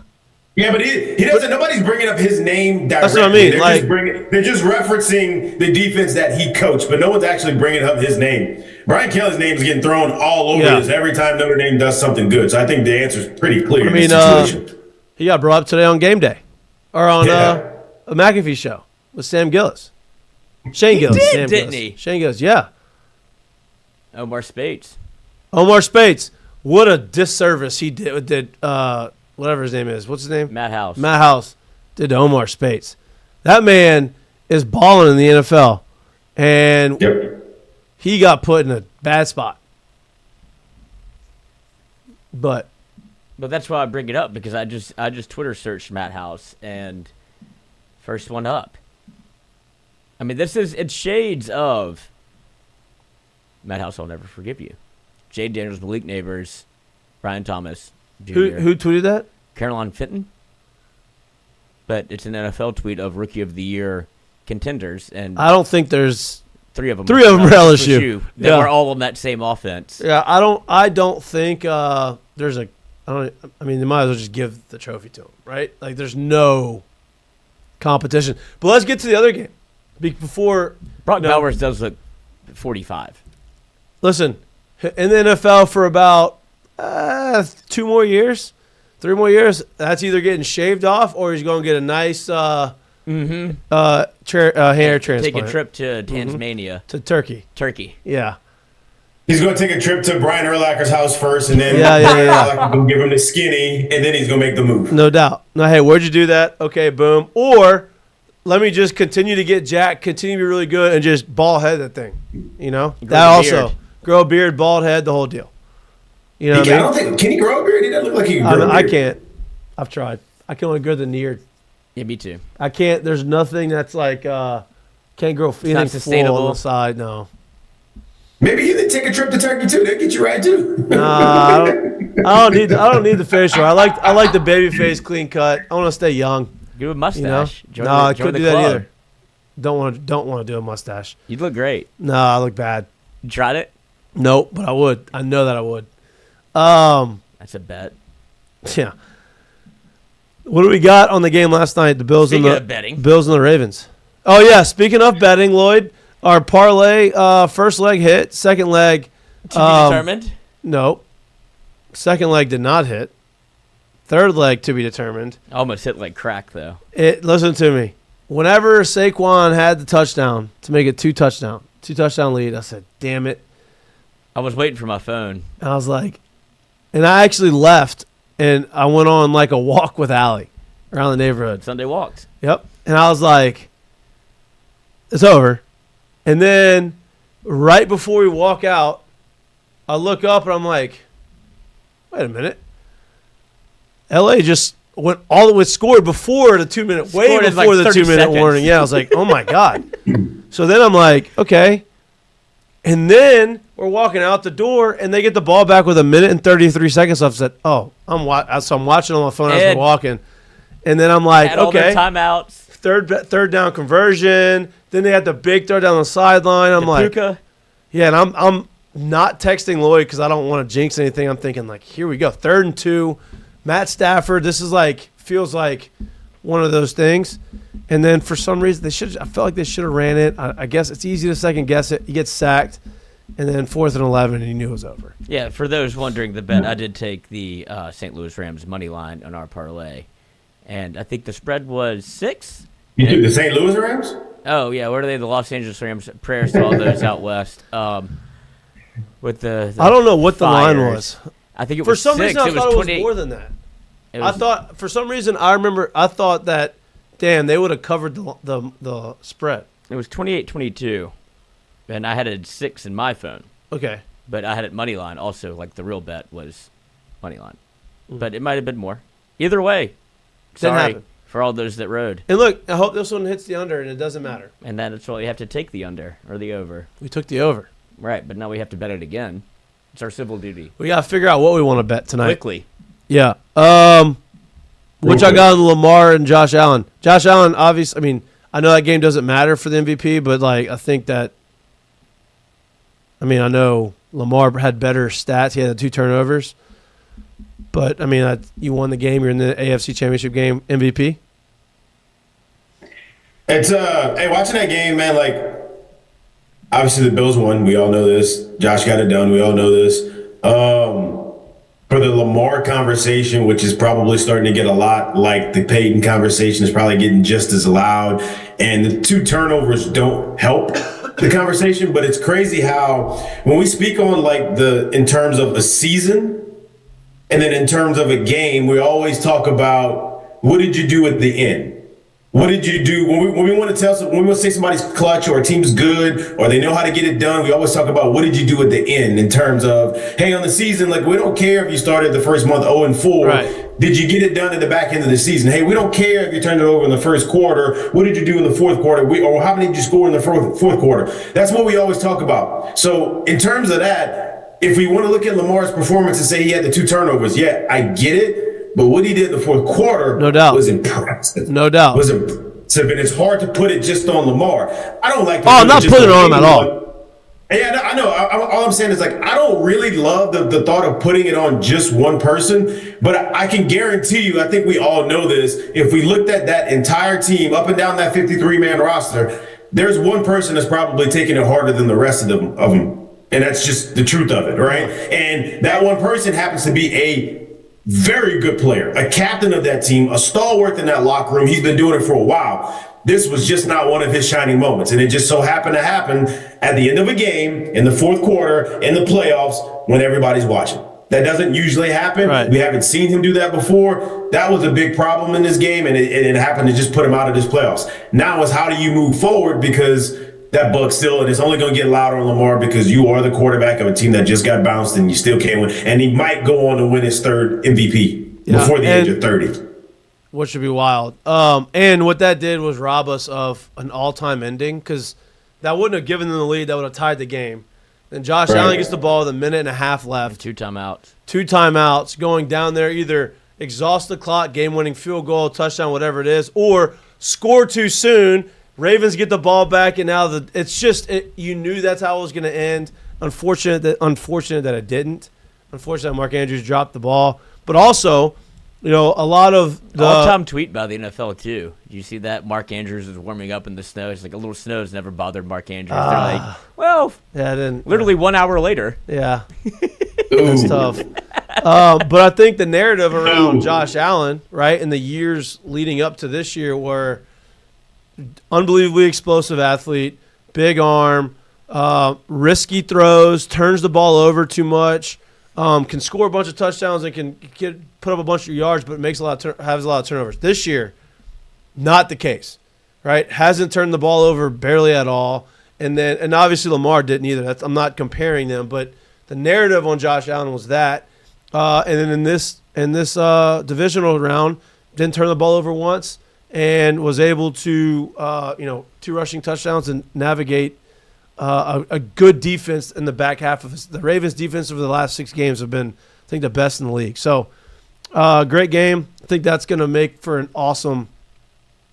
but he doesn't. Nobody's bringing up his name directly. That's what I mean. They're just referencing the defense that he coached, but no one's actually bringing up his name. Brian Kelly's name is getting thrown all over this every time Notre Dame does something good. So I think the answer is pretty clear. In this situation. He got brought up today on Game Day, or on a McAfee show with Shane Gillis. Didn't he? Shane Gillis, yeah. Omar Spates. What a disservice he did whatever his name is. What's his name? Matt House. Matt House did to Omar Spates. That man is balling in the NFL, and he got put in a bad spot. But that's why I bring it up, because I just Twitter searched Matt House and first one up. I mean, it's shades of Matt House. I'll never forgive you. Jayden Daniels, Malik Neighbors, Brian Thomas Jr. Who tweeted that? Caroline Fenton. But it's an NFL tweet of Rookie of the Year contenders, and I don't think there's three of them. Three of them are LSU. They were all on that same offense. Yeah, I don't think there's a. I mean, they might as well just give the trophy to him, right? Like, there's no competition. But let's get to the other game. Before Brock Bowers does look 45. Listen, in the NFL for about 3 more years, that's either getting shaved off or he's going to get a nice hair transplant. Take a trip to Tasmania. To Turkey. Yeah. He's going to take a trip to Brian Urlacher's house first, and then Yeah. give him the skinny, and then he's going to make the move. No doubt. Now, hey, where'd you do that? Okay, boom. Or let me just continue to get jacked, continue to be really good, and just bald head that thing. You know? That also. Grow a beard, bald head, the whole deal. You know what I mean? I don't think, can he grow a beard? He doesn't look like he can grow a beard. I can't. I've tried. I can only grow the near. Yeah, me too. I can't. There's nothing that's like, can't grow anything full on the side, no. Maybe you need to take a trip to Turkey too. They'll get you right too. Nah, I don't need the facial. I like the baby face, clean cut. I want to stay young. Do a mustache. You know? I couldn't do that either. Don't want to do a mustache. You look great. No, I look bad. You tried it? Nope, but I would. I know that I would. That's a bet. Yeah. What do we got on the game last night? The Bills Speaking and the of betting. Bills and the Ravens. Oh yeah, speaking of betting, Lloyd, our parlay first leg hit, second leg To be determined? No. Second leg did not hit. Third leg to be determined. Almost hit like crack though. Listen to me. Whenever Saquon had the touchdown to make it two touchdown lead, I said, "Damn it." I was waiting for my phone. I was like, and I actually left and I went on like a walk with Allie around the neighborhood. Sunday walked. Yep. And I was like, it's over. And then right before we walk out, I look up and I'm like, wait a minute. LA just went all the way, scored before the 2 minute, way Scored in before like the 2 minute seconds. warning. Yeah, I was like, oh my God. So then I'm like, okay. And then we're walking out the door, and they get the ball back with 1 minute and 33 seconds left. I said, "Oh, I'm watching on my phone as we're walking." And then I'm like, All their "Okay." timeouts. Third down conversion. Then they had the big throw down the sideline. I'm like, Puka. yeah, and I'm not texting Lloyd because I don't want to jinx anything. I'm thinking like, here we go, 3rd and 2. Matt Stafford. This is like feels like one of those things. And then for some reason I felt like they should have ran it. I guess it's easy to second guess it. He gets sacked, and then 4th and 11, and he knew it was over. Yeah, for those wondering the bet, I did take the St. Louis Rams money line on our parlay, and I think the spread was 6. You do the St. Louis Rams? Oh yeah, what are they? The Los Angeles Rams. Prayers to all those out west. With the I don't know what the line Fires. was. I think it For was some 6. reason, I it was thought it was 28. more than that. It I was- thought for some reason I thought that, damn, they would have covered the spread. it was 28-22, and I had a 6 in my phone, Okay. but I had it money line also. Like the real bet was money line, but it might have been more. Either way, Didn't sorry happen. for all those that rode. And look, I hope this one hits the under, and it doesn't matter. And that's why you have to take the under or the over. We took the over. Right, but now we have to bet it again. It's our civil duty. We got to figure out what we want to bet tonight. Quickly. Yeah. Which I got on Lamar and Josh Allen. Josh Allen, obviously, I mean, I know that game doesn't matter for the MVP, but like I think that, I mean, I know Lamar had better stats. He had the 2 turnovers. But, I mean, you won the game. You're in the AFC Championship game, MVP. It's hey, watching that game, man. Like, obviously the Bills won. We all know this. Josh got it done. We all know this. For the Lamar conversation, which is probably starting to get a lot like the Peyton conversation, is probably getting just as loud. And the 2 turnovers don't help the conversation. But it's crazy how when we speak on like in terms of a season, and then in terms of a game, we always talk about what did you do at the end? What did you do when we want to when we want to say somebody's clutch or a team's good or they know how to get it done? We always talk about what did you do at the end in terms of, hey, on the season, like we don't care if you started the first month 0-4. Right. Did you get it done at the back end of the season? Hey, we don't care if you turned it over in the first quarter. What did you do in the fourth quarter? Or how many did you score in the fourth quarter? That's what we always talk about. So in terms of that, if we want to look at Lamar's performance and say he had the 2 turnovers, yeah, I get it. But what he did in the fourth quarter No doubt. was impressive. No doubt. Was impressive, and it's hard to put it just on Lamar. I don't like. Oh, I'm not putting it on him at all. Yeah, I know. All I'm saying is, like, I don't really love the thought of putting it on just one person, but I can guarantee you, I think we all know this, if we looked at that entire team up and down that 53-man roster, there's one person that's probably taking it harder than the rest of them. And that's just the truth of it, right? And that one person happens to be a very good player, a captain of that team, a stalwart in that locker room. He's been doing it for a while. This was just not one of his shining moments. And it just so happened to happen at the end of a game, in the fourth quarter, in the playoffs, when everybody's watching. That doesn't usually happen. Right. We haven't seen him do that before. That was a big problem in this game, and it happened to just put him out of this playoffs. Now is how do you move forward, because that bug's still, and it's only going to get louder on Lamar because you are the quarterback of a team that just got bounced and you still can't win. And he might go on to win his third MVP before the age of 30. Which should be wild. And what that did was rob us of an all-time ending, because that wouldn't have given them the lead. That would have tied the game. Then Josh Allen gets the ball with a minute and a half left. And 2 timeouts. 2 timeouts, going down there, either exhaust the clock, game-winning field goal, touchdown, whatever it is, or score too soon. Ravens get the ball back, and now you knew that's how it was going to end. Unfortunate that it didn't. Unfortunate that Mark Andrews dropped the ball. But also, a lot of the all-time tweet by the NFL too. You see that Mark Andrews is warming up in the snow. It's like a little snow has never bothered Mark Andrews. They're like, well, literally 1 hour later. Yeah, that's tough. But I think the narrative around Josh Allen, right, in the years leading up to this year, were unbelievably explosive athlete, big arm, risky throws, turns the ball over too much, can score a bunch of touchdowns and can put up a bunch of yards, but makes has a lot of turnovers. This year, not the case, right? Hasn't turned the ball over barely at all, and obviously Lamar didn't either. I'm not comparing them, but the narrative on Josh Allen was that, and then in this divisional round, didn't turn the ball over once, and was able to 2 rushing touchdowns and navigate a good defense in the back half of the Ravens' defense over the last 6 games have been, I think, the best in the league. So, great game. I think that's going to make for an awesome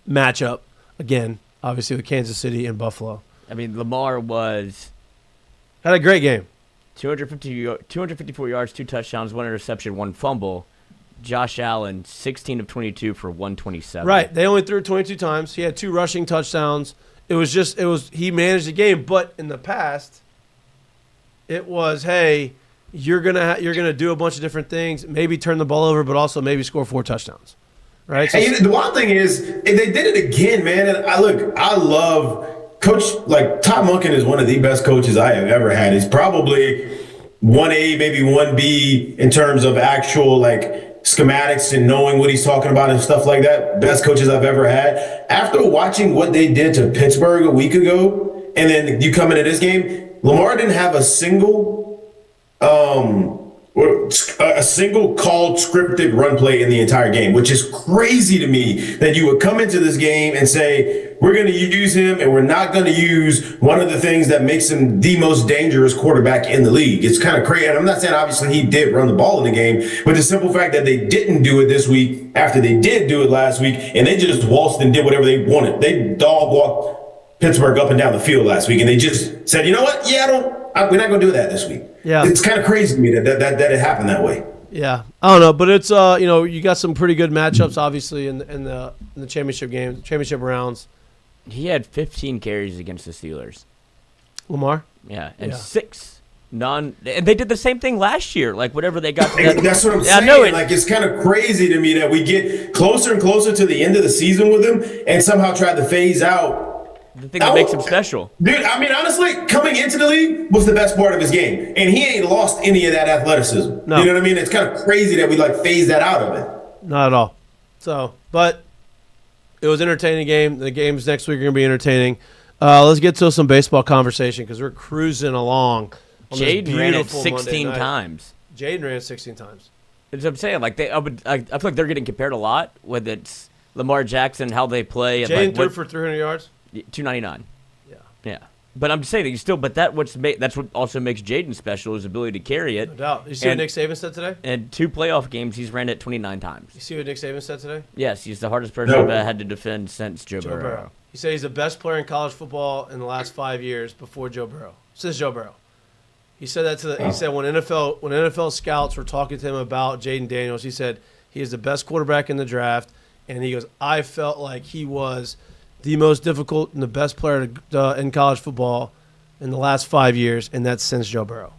matchup again, obviously with Kansas City and Buffalo. I mean, Lamar had a great game. 254 yards, 2 touchdowns, 1 interception, 1 fumble. Josh Allen, 16 of 22 for 127. Right. They only threw it 22 times. He had 2 rushing touchdowns. He managed the game, but in the past, it was, hey, you're gonna do a bunch of different things, maybe turn the ball over, but also maybe score 4 touchdowns. Right? So, the wild thing is, they did it again, man. And I love Coach, like, Todd Monken is one of the best coaches I have ever had. He's probably 1A, maybe 1B in terms of actual, like, schematics and knowing what he's talking about and stuff like that. Best coaches I've ever had. After watching what they did to Pittsburgh a week ago, and then you come into this game, Lamar didn't have a single called scripted run play in the entire game, which is crazy to me that you would come into this game and say, we're going to use him and we're not going to use one of the things that makes him the most dangerous quarterback in the league. It's kind of crazy. And I'm not saying obviously he did run the ball in the game, but the simple fact that they didn't do it this week after they did do it last week, and they just waltzed and did whatever they wanted. They dog walked Pittsburgh up and down the field last week, and they just said, you know what? Yeah, we're not going to do that this week. Yeah, it's kind of crazy to me that it happened that way. Yeah, I don't know, but it's you got some pretty good matchups obviously in the championship game, championship rounds. He had 15 carries against the Steelers. Lamar? Yeah, and 6 and they did the same thing last year. Like whatever they got. That's what I'm saying. I know like it's kind of crazy to me that we get closer and closer to the end of the season with him, and somehow try to phase out the thing that makes him special. Dude, I mean, honestly, coming into the league was the best part of his game. And he ain't lost any of that athleticism. No. You know what I mean? It's kind of crazy that we, phase that out of it. Not at all. So, but it was an entertaining game. The games next week are going to be entertaining. Let's get to some baseball conversation because we're cruising along. Jayden ran it 16 times. Jayden ran it 16 times. That's what I'm saying. I feel like they're getting compared a lot with it's Lamar Jackson, how they play. Jayden threw for 300 yards? 299. Yeah. But I'm just saying that's what also makes Jayden special, his ability to carry it. No doubt. You see what Nick Saban said today? And 2 playoff games, he's ran it 29 times. You see what Nick Saban said today? Yes, he's the hardest person I've had to defend since Joe Burrow. He said he's the best player in college football in the last 5 years before Joe Burrow. since Joe Burrow. He said that he said when NFL scouts were talking to him about Jayden Daniels, he said he is the best quarterback in the draft, and he goes, I felt like he was the most difficult and the best player in college football in the last 5 years, and that's since Joe Burrow.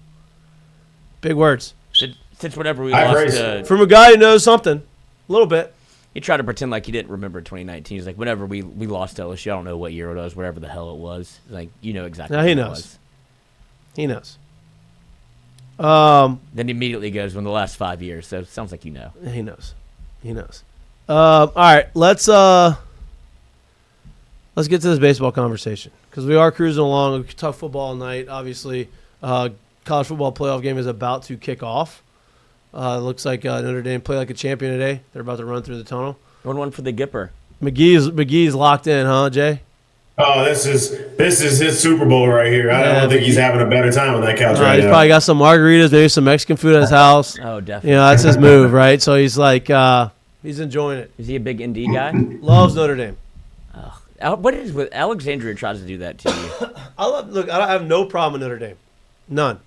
Big words. Since whenever we lost from a guy who knows something, a little bit. He tried to pretend like he didn't remember 2019. He's like, whenever we lost to LSU, I don't know what year it was, whatever the hell it was. Like, you know exactly now, what he it knows. was. He knows. Then he immediately goes, in the last 5 years. So it sounds like you know. He knows. He knows. All right, let's get to this baseball conversation because we are cruising along. We could talk football all night. Obviously, college football playoff game is about to kick off. It looks like Notre Dame played like a champion today. They're about to run through the tunnel. 1-1 for the Gipper. McGee's locked in, huh, Jay? Oh, this is his Super Bowl right here. I don't think he's having a better time on that couch right He's now. probably got some margaritas, maybe some Mexican food at his house. Oh, definitely. You know, that's his move, right? So he's like, he's enjoying it. Is he a big ND guy? Loves Notre Dame. What is with Alexandria tries to do that to you? I have no problem with Notre Dame, none.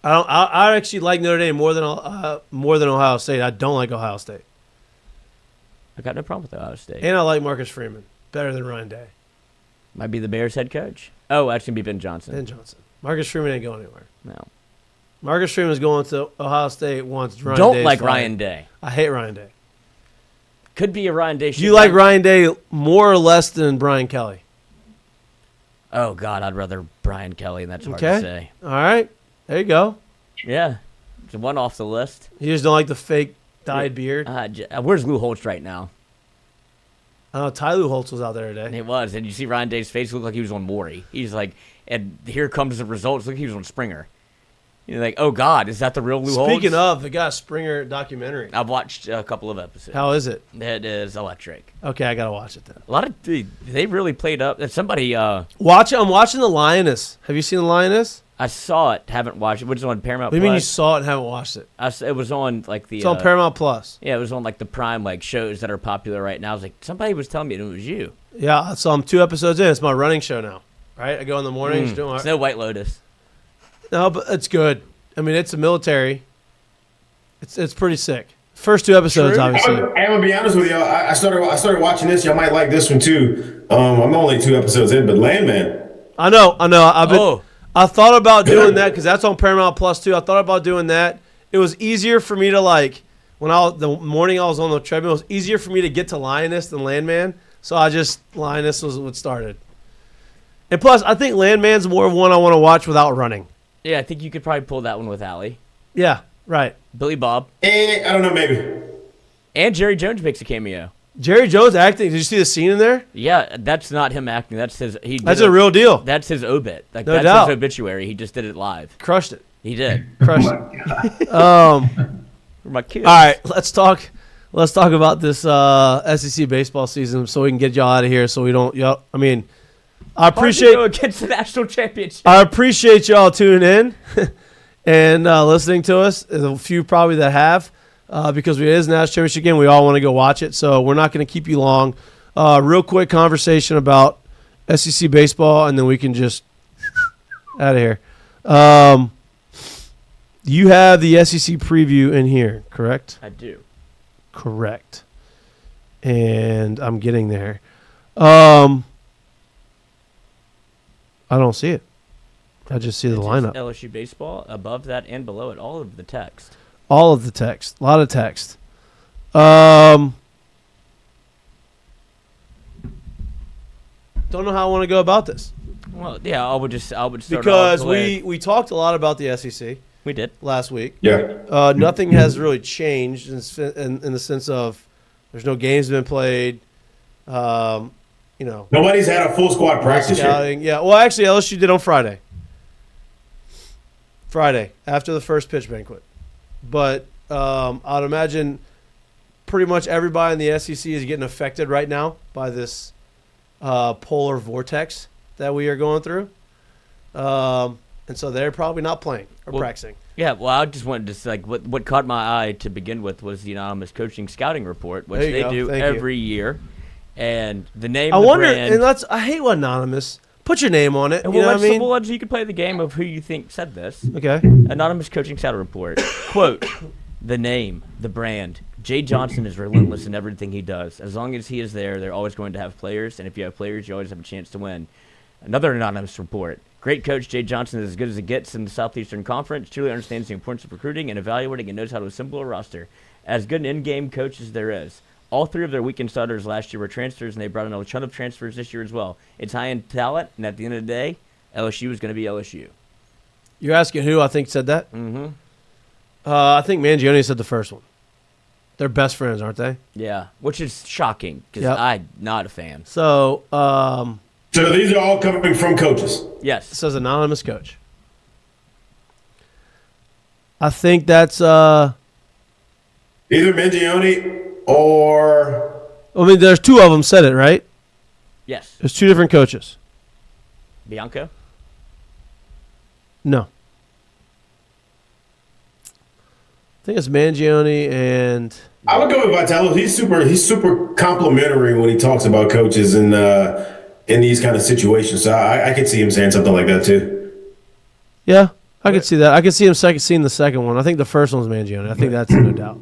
I actually like Notre Dame more than Ohio State. I don't like Ohio State. I got no problem with Ohio State. And I like Marcus Freeman better than Ryan Day. Might be the Bears head coach. Oh, that's gonna be Ben Johnson. Ben Johnson. Marcus Freeman ain't going anywhere. No. Marcus Freeman's going to Ohio State once Ryan Don't Day's like fired. Ryan Day. I hate Ryan Day. Could be a Ryan Day. Do you like Ryan Day more or less than Brian Kelly? Oh God, I'd rather Brian Kelly, and that's hard Okay. to say. All right. There you go. Yeah, it's one off the list. You just don't like the fake dyed beard? Where's Lou Holtz right now? Ty Lue Holtz was out there today. It was, and you see Ryan Day's face looked like he was on Maury. He's like, and here comes the results. Look, like he was on Springer. You're like, oh God, is that the real Lou Holtz? Speaking of, the got Springer documentary. I've watched a couple of episodes. How is it? It is electric. Okay, I gotta watch it then. A lot of they really played up. Somebody watch it. I'm watching The Lioness. Have you seen The Lioness? I saw it, haven't watched it. Which is on Paramount. What do you mean you saw it and haven't watched it? It was on like the. It's on Paramount Plus. Yeah, it was on like the prime like shows that are popular right now. I was like, somebody was telling me it was you. Yeah, so I'm 2 episodes in. It's my running show now. Right, I go in the mornings. It's no White Lotus. No, but it's good. I mean, it's a military. It's pretty sick. First 2 episodes, obviously. I'm gonna be honest with y'all. I started watching this. Y'all might like this one too. I'm only 2 episodes in, but Landman. I know. I thought about doing that because that's on Paramount Plus too. I thought about doing that. It was easier for me to the morning I was on the treadmill. It was easier for me to get to Lioness than Landman. So Lioness was what started. And plus, I think Landman's more of one I want to watch without running. Yeah, I think you could probably pull that one with Allie. Yeah, right. Billy Bob. I don't know, maybe. And Jerry Jones makes a cameo. Jerry Jones acting. Did you see the scene in there? Yeah, that's not him acting. That's his. That's a real deal. That's his obit. Like No that's doubt. his obituary. He just did it live. Crushed it. He did. Crushed it. For my kids. All right, let's talk about this SEC baseball season so we can get y'all out of here. So we don't. I appreciate against the national championship. I appreciate y'all tuning in and listening to us. There's a few probably that have because it is national championship game. We all want to go watch it, so we're not going to keep you long. Real quick conversation about SEC baseball, and then we can just out of here. You have the SEC preview in here, correct? I do. Correct. And I'm getting there. I don't see it. I just see the lineup. LSU baseball above that and below it. All of the text. All of the text. A lot of text. Don't know how I want to go about this. Well, yeah, I would start because off with, we talked a lot about the SEC. We did last week. Yeah. Nothing has really changed in the sense of there's no games been played. Nobody's had a full squad practice yet. Yeah. Well, actually, LSU did on Friday. Friday after the first pitch banquet, but I'd imagine pretty much everybody in the SEC is getting affected right now by this polar vortex that we are going through. And so they're probably not playing or practicing. Yeah, well, I just wanted to say, what caught my eye to begin with was the anonymous coaching scouting report, which they do every year. And the name, I wonder, brand, and I hate what anonymous, Put your name on it. And You know what I mean? you can play the game of who you think said this. Okay. Anonymous coaching shadow report. Quote, the name, the brand. Jay Johnson is relentless in everything he does. As long as he is there, they're always going to have players. And if you have players, you always have a chance to win. Another anonymous report. Great coach Jay Johnson is as good as it gets in the Southeastern Conference. Truly understands the importance of recruiting and evaluating and knows how to assemble a roster. As good an in-game coach as there is. All 3 of their weekend starters last year were transfers, and they brought in a ton of transfers this year as well. It's high-end talent, and at the end of the day, LSU is going to be LSU. You're asking who I think said that? Mm-hmm. I think Mangione said the first one. They're best friends, aren't they? Yeah, which is shocking because Yep. I'm not a fan. So, So these are all coming from coaches. Yes. it says anonymous coach. I think that's Either Mangione or I mean, there's 2 of them said it, right? Yes. There's 2 different coaches. Bianco? No. I think it's Mangione and I would go with Vitello. He's super complimentary when he talks about coaches in these kind of situations. So I could see him saying something like that too. yeah, I could see that. I could see him seeing the second one. I think the first one's Mangione. I think that's no doubt.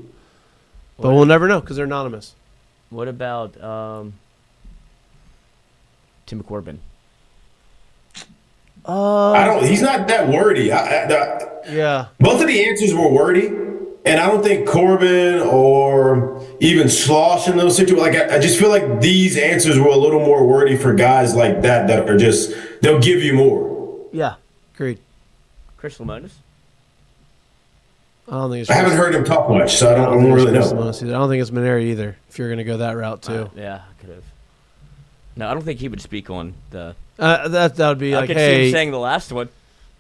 But we'll never know because they're anonymous. What about Tim Corbin? He's not that wordy. Yeah. Both of the answers were wordy, and I don't think Corbin or even Slosh in those situations. Like I just feel like these answers were a little more wordy for guys like that are just they'll give you more. Yeah. Agreed. Chris Lemonis? I don't think it's. I haven't heard him talk much, so I don't think really it's know. Chris Lemonis either. I don't think it's Maneri either. If you're going to go that route too. Yeah, I could have. No, I don't think he would speak on the. That would be I like, could see hey, him saying the last one.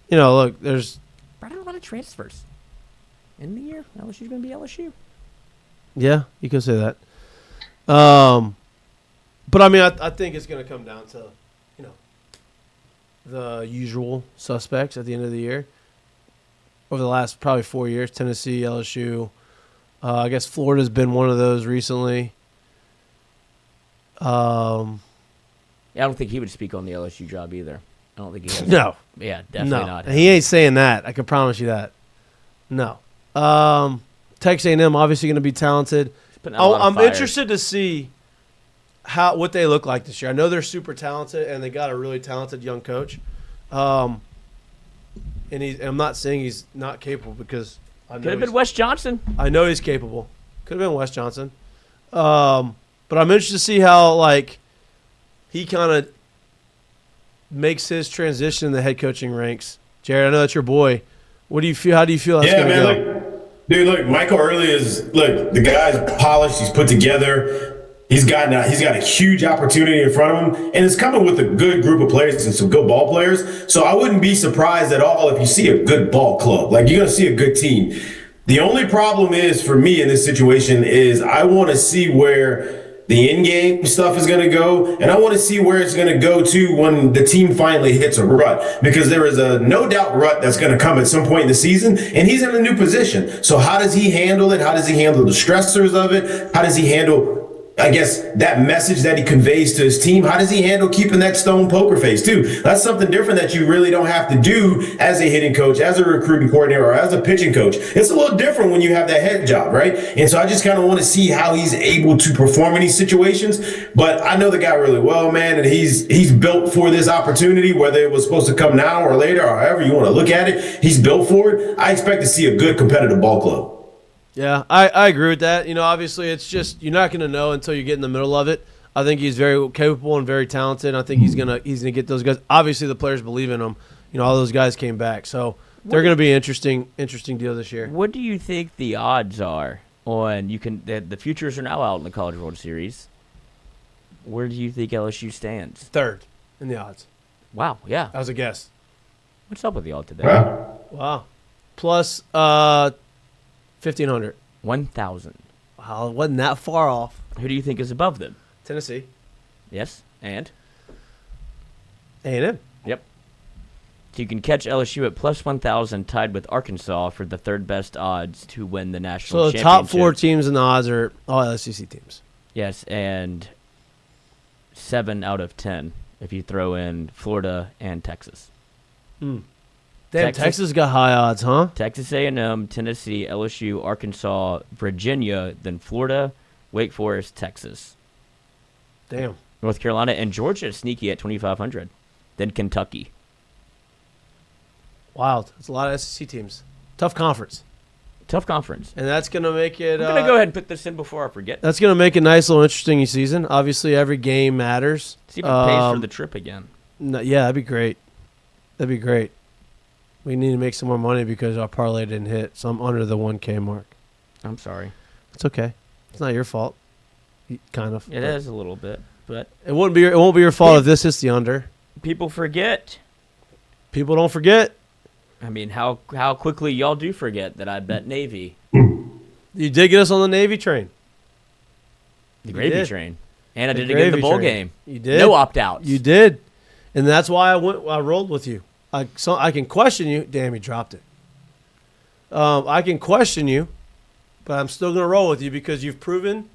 you know, look, there's. Brought in a lot of transfers. In the year, LSU's going to be LSU. Yeah, you could say that. But I mean, I think it's going to come down to, you know, the usual suspects at the end of the year. Over the last probably 4 years, Tennessee, LSU. I guess Florida's been one of those recently. Yeah, I don't think he would speak on the LSU job either. I don't think he has. No. Yeah, definitely No, not. he ain't saying that. I can promise you that. No. Texas A&M obviously going to be talented. putting out a lot of I'm fires. interested to see what they look like this year. I know they're super talented and they got a really talented young coach. And I'm not saying he's not capable because I Could know have been Wes Johnson. I know he's capable. Could have been Wes Johnson. But I'm interested to see how he kind of makes his transition in the head coaching ranks. Jared, I know that's your boy. What do you feel? How do you feel that's Yeah, going to man. go? Look, Michael Early is the guy's polished. He's put together. He's got a huge opportunity in front of him, and it's coming with a good group of players and some good ball players. So I wouldn't be surprised at all if you see a good ball club. Like, you're going to see a good team. The only problem is for me in this situation is I want to see where the in-game stuff is going to go, and I want to see where it's going to go to when the team finally hits a rut, because there is a no doubt rut that's going to come at some point in the season, and he's in a new position. So how does he handle it? How does he handle the stressors of it? How does he handle, I guess, that message that he conveys to his team? How does he handle keeping that stone poker face too? That's something different that you really don't have to do as a hitting coach, as a recruiting coordinator, or as a pitching coach. It's a little different when you have that head job, right? And so I just kind of want to see how he's able to perform in these situations. But I know the guy really well, man, and he's built for this opportunity, whether it was supposed to come now or later, or however you want to look at it. He's built for it. I expect to see a good competitive ball club. Yeah, I agree with that. You know, obviously, it's just you're not going to know until you get in the middle of it. I think he's very capable and very talented. I think he's gonna get those guys. Obviously, the players believe in him. You know, all those guys came back, so they're going to be interesting deal this year. What do you think the odds are on the futures are now out in the College World Series? Where do you think LSU stands? Third in the odds. Wow, yeah. That was a guess. What's up with y'all today? Wow. Plus 1,500. 1,000. Wow, it wasn't that far off. Who do you think is above them? Tennessee. Yes, and? A&M. Yep. So you can catch LSU at plus 1,000, tied with Arkansas for the third best odds to win the national So the championship. top 4 teams in the odds are all SEC teams. Yes, and 7 out of 10 if you throw in Florida and Texas. Damn, Texas got high odds, huh? Texas A&M, Tennessee, LSU, Arkansas, Virginia, then Florida, Wake Forest, Texas. Damn. North Carolina and Georgia is sneaky at 2,500. Then Kentucky. Wild. That's a lot of SEC teams. Tough conference. Tough conference. And that's going to make it... I'm going to go ahead and put this in before I forget. That's going to make a nice little interesting season. Obviously, every game matters. See if it pays for the trip again. Yeah, that'd be great. That'd be great. We need to make some more money because our parlay didn't hit, so I'm under the 1K mark. I'm sorry. It's okay. It's not your fault. Kind of. It is a little bit, but it won't be your fault if this hits the under. People forget. People don't forget. I mean, how quickly y'all do forget that I bet Navy. You did get us on the Navy train. The gravy train. And I The did it again in the bowl gravy train. game. You did. No opt-outs. You did. And that's why I rolled with you. I can question you. Damn, he dropped it. I can question you, but I'm still going to roll with you because you've proven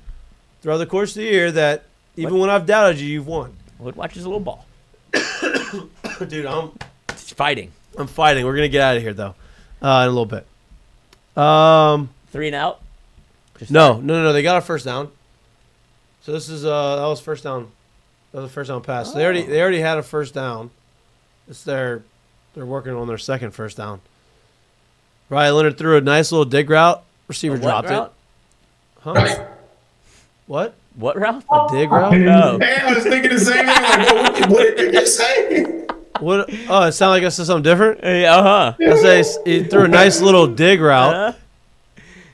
throughout the course of the year that even when I've doubted you, you've won. Wood watches a little ball. Dude, It's fighting. I'm fighting. We're going to get out of here, though, in a little bit. 3 and out? No. They got a first down. So this is that was first down. That was a first down pass. So they already had a first down. It's they're working on their second first down. Ryan Leonard threw a nice little dig route. Receiver dropped it. Huh? What? What route? A dig route? Oh. Hey, I was thinking the same thing. Like, what did you just say? What? Oh, it sounded like I said something different? Uh-huh. I say he threw a nice little dig route.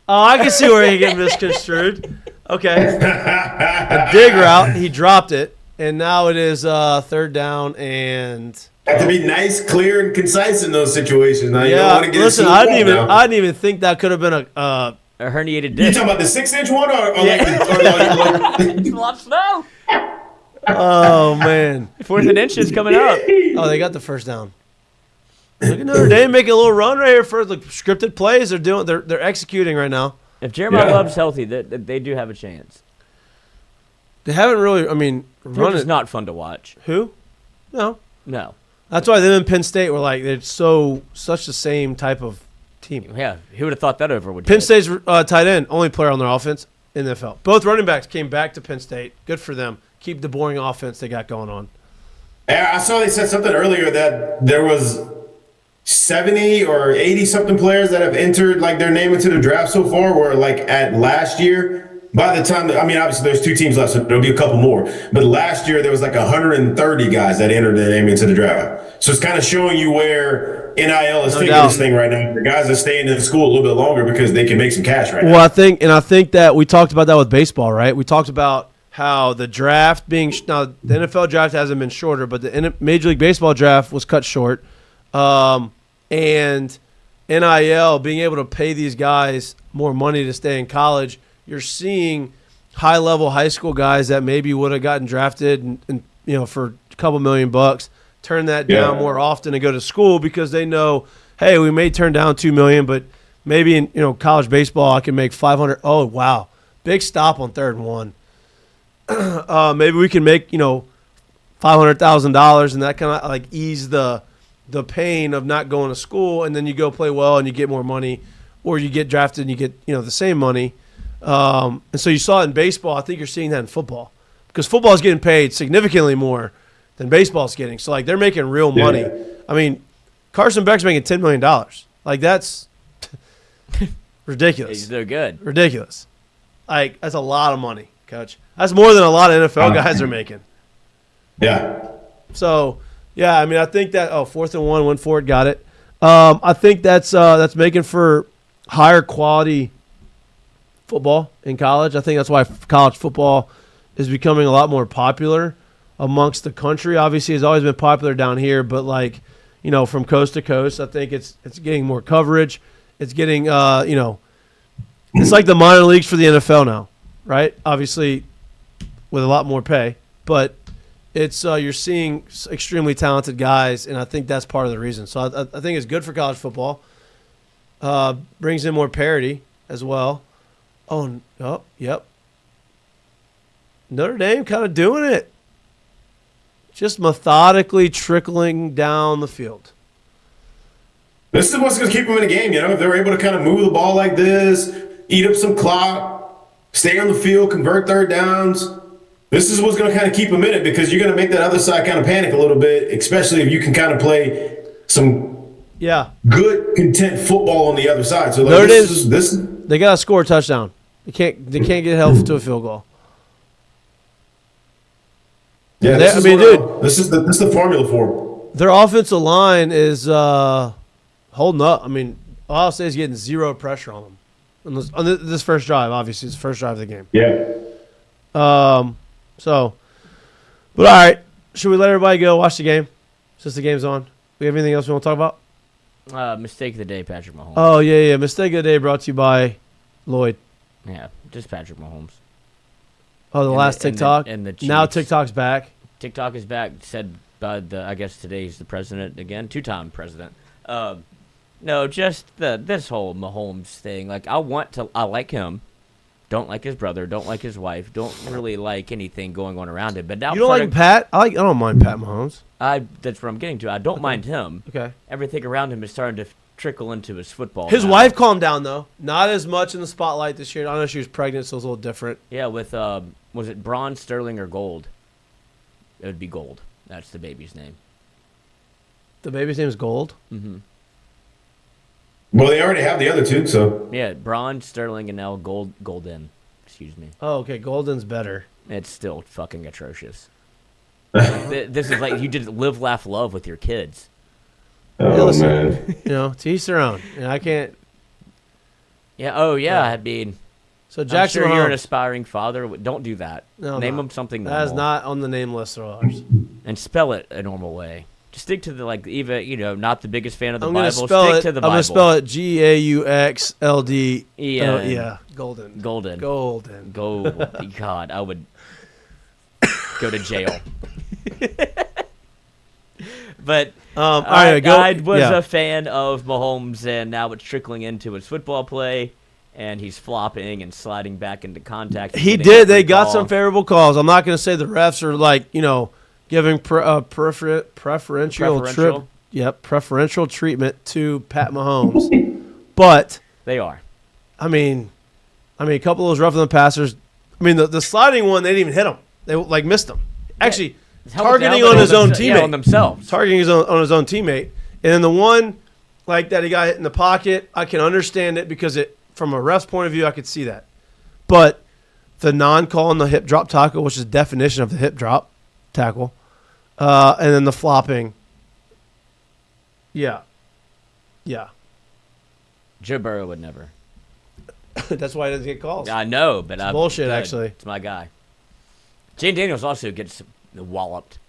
Oh, I can see where he get misconstrued. Okay. A dig route. He dropped it, and now it is third down and... Have to be nice, clear, and concise in those situations. Now, you don't want to get listen, it I didn't even think that could have been a herniated You disc. talking about the 6-inch one or It's a lot of snow. Oh man. 4th and inch is coming up. Oh, they got the first down. Look at Notre Dame making a little run right here for the scripted plays they're executing right now. If Jeremiah Love's healthy, they do have a chance. They haven't really. It's not fun to watch. Who? No. That's why them and Penn State were like they're such the same type of team. Yeah, who would have thought that over would Penn State's tight end, only player on their offense in the NFL. Both running backs came back to Penn State. Good for them. Keep the boring offense they got going on. I saw they said something earlier that there was 70 or 80 something players that have entered like their name into the draft so far. Where like at last year, by the time obviously there's 2 teams left, so there'll be a couple more. But last year there was like 130 guys that entered their name into the draft. So it's kind of showing you where NIL is taking this thing right now. The guys are staying in school a little bit longer because they can make some cash right now. Well, I think that we talked about that with baseball, right? We talked about how the draft being now the NFL draft hasn't been shorter, but the Major League Baseball draft was cut short, and NIL being able to pay these guys more money to stay in college. You're seeing high-level high school guys that maybe would have gotten drafted and for a couple $1 million turn that down more often and go to school because they know, hey, we may turn down $2 million, but maybe in college baseball I can make $500. Oh wow, big stop on 3rd and 1. Maybe we can make $500,000 and that kind of like ease the pain of not going to school, and then you go play well and you get more money, or you get drafted and you get the same money. And so you saw it in baseball. I think you're seeing that in football because football is getting paid significantly more than baseball is getting. So like they're making real money. I mean, Carson Beck's making $10 million. Like that's ridiculous. They're good. Ridiculous. Like that's a lot of money, Coach. That's more than a lot of NFL guys are making. Yeah. So yeah, I think that 4th and 1 went for it, got it. I think that's making for higher quality football in college. I think that's why college football is becoming a lot more popular amongst the country. Obviously, it's always been popular down here, but from coast to coast, I think it's getting more coverage. It's getting it's like the minor leagues for the NFL now, right? Obviously, with a lot more pay, but it's you're seeing extremely talented guys, and I think that's part of the reason. So I think it's good for college football. Brings in more parity as well. Yep. Notre Dame kind of doing it. just methodically trickling down the field. This is what's going to keep them in the game, if they're able to kind of move the ball like this, eat up some clock, stay on the field, convert third downs. This is what's going to kind of keep them in it because you're going to make that other side kind of panic a little bit, especially if you can kind of play some good, content football on the other side. So there it is. They got to score a touchdown. They can't get held to a field goal. Yeah, this is the formula for them. Their offensive line is holding up. I mean, Ohio State's getting zero pressure on them on this first drive. Obviously, it's the first drive of the game. Yeah. But all right, should we let everybody go watch the game since the game's on? We have anything else we want to talk about? Mistake of the day, Patrick Mahomes. Oh yeah. Mistake of the day brought to you by Lloyd. Yeah, just Patrick Mahomes. Oh, the last TikTok. And the Chiefs. Now TikTok's back. TikTok is back. Said by I guess today he's the president again, 2-time president. No, just this whole Mahomes thing. Like I like him. Don't like his brother. Don't like his wife. Don't really like anything going on around it. But now you don't like Pat? I don't mind Pat Mahomes. That's what I'm getting to. I don't mind him. Okay. Everything around him is starting to trickle into his football. His wife calmed down though. Not as much in the spotlight this year. I know she was pregnant, so it was a little different. Yeah, with was it Braun, Sterling, or Gold? It would be Gold. That's the baby's name. The baby's name is Gold? Mm-hmm. Well, they already have the other two, so. Yeah, Braun, Sterling, and now Golden. Excuse me. Oh, okay. Golden's better. It's still fucking atrocious. This is like you did live, laugh, love with your kids. Oh, man. To each their own. I can't. Yeah. Oh, yeah. I mean, so Jackson, I'm sure you're an aspiring father. Don't do that. No, Name them something normal. That is not on the name list of ours. And spell it a normal way. Just stick to the even not the biggest fan of the Bible. Stick to the Bible. I'm gonna spell it GAUXLD. Yeah. Golden. God, I would go to jail. But I was a fan of Mahomes, and now it's trickling into his football play, and he's flopping and sliding back into contact. He did. They got some favorable calls. I'm not going to say the refs are giving preferential treatment to Pat Mahomes, but they are. I mean, a couple of those roughing the passers. I mean, the sliding one, they didn't even hit him. They missed him. Actually. Targeting on his own teammate. On themselves. Targeting on his own teammate. And then the one that he got hit in the pocket, I can understand it because from a ref's point of view, I could see that. But the non-call on the hip drop tackle, which is the definition of the hip drop tackle, and then the flopping. Yeah. Joe Burrow would never. That's why he doesn't get calls. I know, but it's bullshit, actually. It's my guy. Jayden Daniels also gets walloped.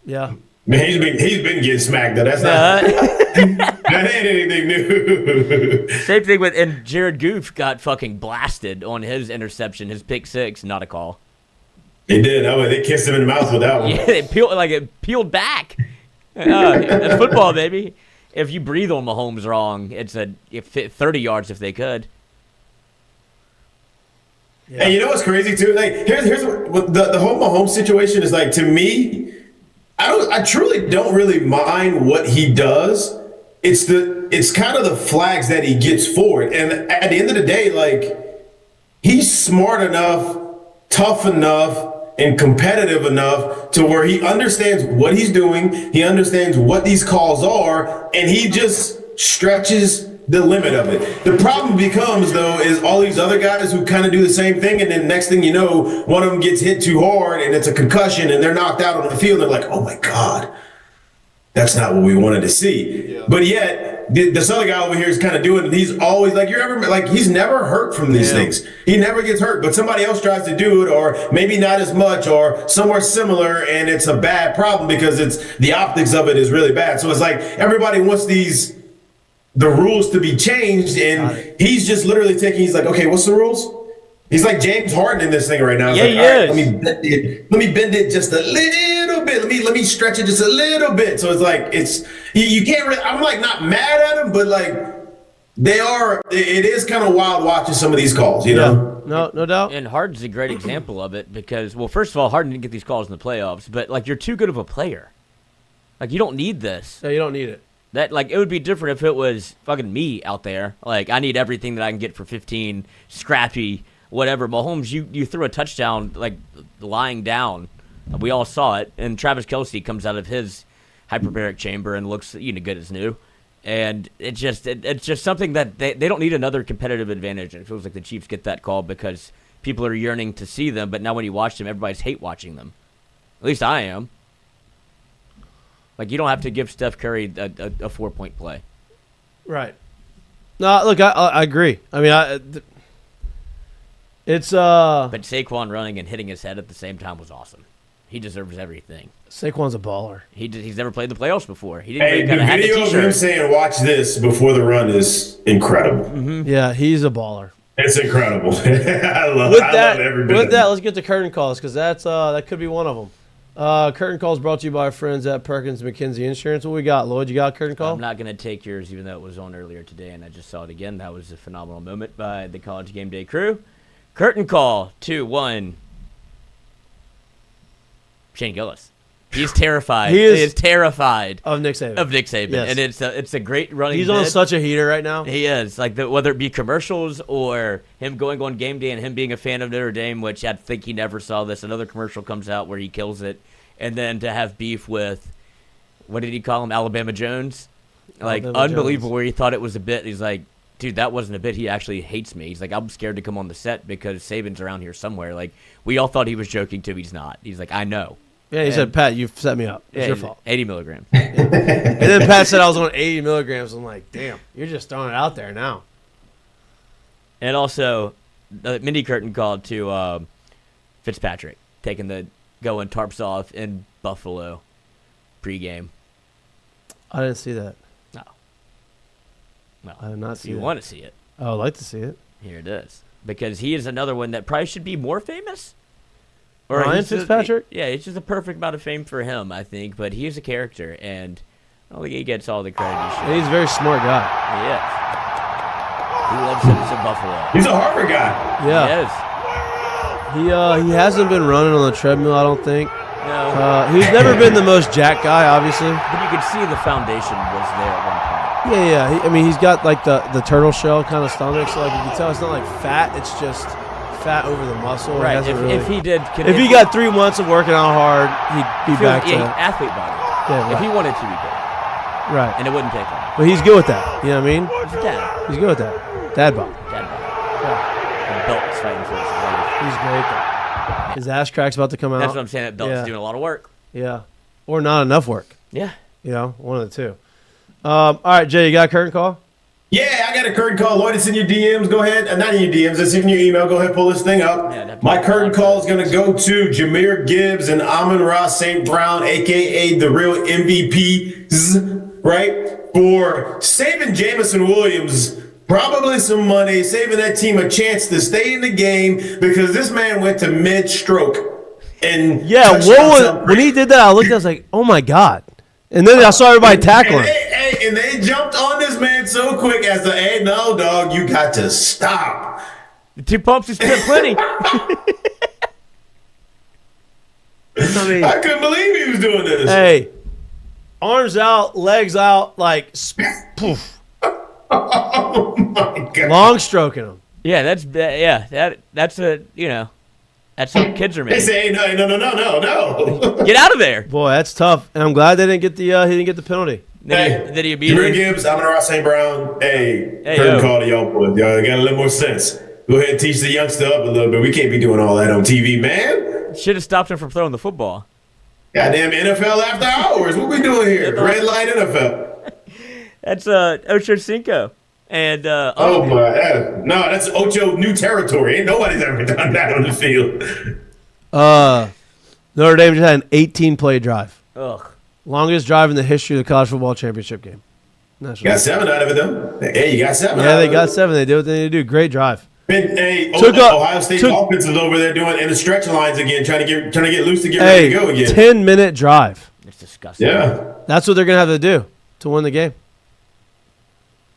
Yeah. Man, he's been getting smacked though. That's not that ain't anything new. Same thing and Jared Goff got fucking blasted on his interception, his pick six, not a call. They did. They kissed him in the mouth with that one. Yeah, it peeled back. That's football, baby. If you breathe on Mahomes wrong, it's 30 yards if they could. Yeah. And you know what's crazy too? Here's the whole Mahomes situation is to me, I truly don't really mind what he does. It's kind of the flags that he gets for it. And at the end of the day, he's smart enough, tough enough, and competitive enough to where he understands what he's doing. He understands what these calls are, and he just stretches the limit of it. The problem becomes, though, is all these other guys who kind of do the same thing, and then next thing you know, one of them gets hit too hard, and it's a concussion, and they're knocked out on the field. They're like, oh, my God, that's not what we wanted to see. Yeah. But yet, this other guy over here is kind of doing it, and he's always he's never hurt from these things. He never gets hurt, but somebody else tries to do it, or maybe not as much, or somewhere similar, and it's a bad problem because the optics of it is really bad. So it's everybody wants the rules to be changed, and he's just literally he's like, okay, what's the rules? He's like James Harden in this thing right now. He's he is. Let me bend it just a little bit. Let me stretch it just a little bit. So it's you can't really, I'm not mad at him, but They are. It is kind of wild watching some of these calls, you know? No doubt. And Harden's a great example of it because, well, first of all, Harden didn't get these calls in the playoffs, but, like, you're too good of a player. Like, you don't need this. No, you don't need it. That, like, it would be different if it was fucking me out there. Like, I need everything that I can get for 15, scrappy, whatever. Mahomes, you threw a touchdown, like, lying down. We all saw it. And Travis Kelce comes out of his hyperbaric chamber and looks, good as new. And it's just something that they don't need another competitive advantage. And it feels like the Chiefs get that call because people are yearning to see them. But now when you watch them, everybody's hate watching them. At least I am. Like, you don't have to give Steph Curry a 4-point play. Right. No, look, I agree. I mean, it's But Saquon running and hitting his head at the same time was awesome. He deserves everything. Saquon's a baller. He's never played the playoffs before. He didn't Hey, even the have the video of t-shirt. him saying, watch this before the run is incredible. Mm-hmm. Yeah, he's a baller. It's incredible. I love every bit With of that, it. let's get to curtain calls because that could be one of them. Curtain calls brought to you by our friends at Perkins McKenzie Insurance. What we got, Lloyd? You got a curtain call? I'm not going to take yours, even though it was on earlier today, and I just saw it again. That was a phenomenal moment by the College Game Day crew. Curtain call 2-1. Shane Gillis. He's terrified. He is terrified of Nick Saban. Yes. And it's a great running. He's on such a heater right now. He is, like, whether it be commercials or him going on game day and him being a fan of Notre Dame, which I think he never saw this. Another commercial comes out where he kills it, and then to have beef with, what did he call him, Alabama Jones? Like, Alabama unbelievable. Jones. Where he thought it was a bit. He's like, dude, that wasn't a bit. He actually hates me. He's like, I'm scared to come on the set because Saban's around here somewhere. Like, we all thought he was joking too. He's not. He's like, I know. Yeah, he said, Pat, you've set me up. It's your he's fault. 80 milligrams. And then Pat said I was on 80 milligrams. I'm like, damn, you're just throwing it out there now. And also, the mini curtain call to Fitzpatrick taking the going tarps off in Buffalo pregame. I didn't see that. No. No. I did not If see you that. want to see it, I would like to see it. here it is. Because he is another one that probably should be more famous. Ryan he's just- Fitzpatrick? yeah, it's just a perfect amount of fame for him, I think. But he is a character, and I don't think he gets all the credit he should. And he's a very smart guy. He is. He loves some Buffalo. He's a Harvard guy. Yeah. He hasn't been running on the treadmill, I don't think. No. He's never been the most jacked guy, obviously. But you could see the foundation was there at one point. Yeah. He's got like the turtle shell kind of stomach, so like you can tell it's not like fat. It's just fat over the muscle. It Right. hasn't really- If he did, if he got 3 months of working out hard, he'd be back to athlete body. Yeah, If he right. wanted to, he could, Right. and it wouldn't take long. But he's good with that. You know what I mean? He's a dad. He's good with that. Dad bod. Dad body. And Belt's fighting for his life. He's great though. His ass crack's about to come out. That's what I'm saying. That Belt's Yeah. doing a lot of work. Yeah. Or not enough work. Yeah. You know, one of the two. All right, Jay, you got a curtain call? Yeah, I got a curtain call. Lloyd, it's in your DMs. Go ahead. Not in your DMs. It's in your email. Go ahead, pull this thing up. Yeah, that'd be My awesome. curtain call is going to go to Jahmyr Gibbs and Amon-Ra St. Brown, a.k.a. the real MVPs, right? For saving Jamison Williams probably some money, saving that team a chance to stay in the game because this man went to mid-stroke. And Yeah, when he did that, I looked at it, I was like, oh my God. And then I saw everybody tackling. And they jumped on this man so quick as the, hey, no, dog, you got to stop. The 2 pumps is plenty. I mean, I couldn't believe he was doing this. hey, arms out, legs out, like, poof, Oh, my God. long stroking him. Yeah, that's a that's how kids are They made. say, hey, no. Get out of there. Boy, that's tough. And I'm glad they didn't get the he didn't get the penalty. Then he Jahmyr immediately Gibbs, Amon-Ra St. Brown, hey, Hey, curtain yo. call to y'all boys. Y'all got a little more sense. Go ahead and teach the youngster up a little bit. We can't be doing all that on TV, man. should have stopped him from throwing the football. Goddamn NFL after hours. What we doing here? Red light NFL. That's Ocho Cinco. And Oh, my. No, that's Ocho new territory. Ain't nobody's ever done that on the field. Notre Dame just had an 18-play drive. ugh. Longest drive in the history of the college football championship game. National. Got 7 out of it, though. Hey, you got 7 Yeah, out they of got it. 7. They did what they need to do. Great drive. Hey, Took up- Ohio State's took- offense is over there doing in the stretch lines again, trying to get loose to get ready Hey, to go again. 10-minute drive. It's disgusting. Yeah. That's what they're going to have to do to win the game.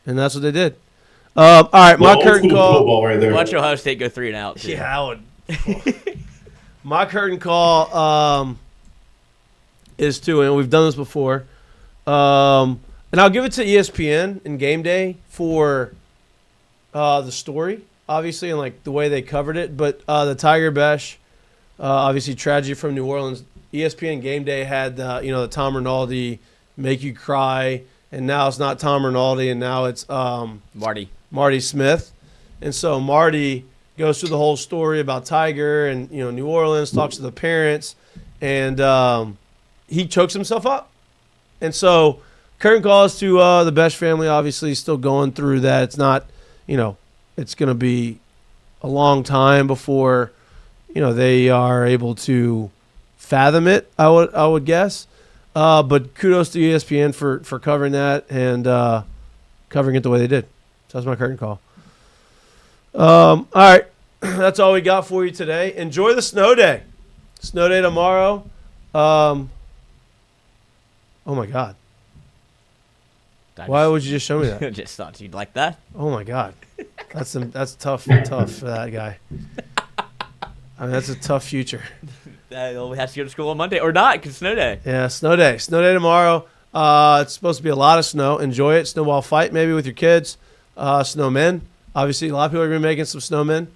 And that's what they did. All right, my Old curtain school call. football right there. Watch Ohio State go 3 and out. Too. Yeah, I would. My curtain call is to, and we've done this before, and I'll give it to ESPN and Game Day for the story, obviously, and like the way they covered it. But the Tiger Besh, obviously tragedy from New Orleans. ESPN Game Day had the Tom Rinaldi make you cry, and now it's not Tom Rinaldi, and now it's Marty Smith, and so Marty goes through the whole story about Tiger and New Orleans, talks to the parents, and he chokes himself up. And so current calls to the Besh family, obviously still going through that. It's not, it's going to be a long time before, they are able to fathom it, I would guess. But kudos to ESPN for covering that and covering it the way they did. So that's my curtain call. All right. That's all we got for you today. Enjoy the snow day. Snow day tomorrow. Oh, my God. Why would you just show me that? Just thought you'd like that. Oh, my God. That's tough for that guy. I mean, that's a tough future. He'll have to go to school on Monday or not because snow day. Yeah, snow day. Snow day tomorrow. It's supposed to be a lot of snow. Enjoy it. Snowball fight maybe with your kids. Snowmen. Obviously, a lot of people are going to be making some snowmen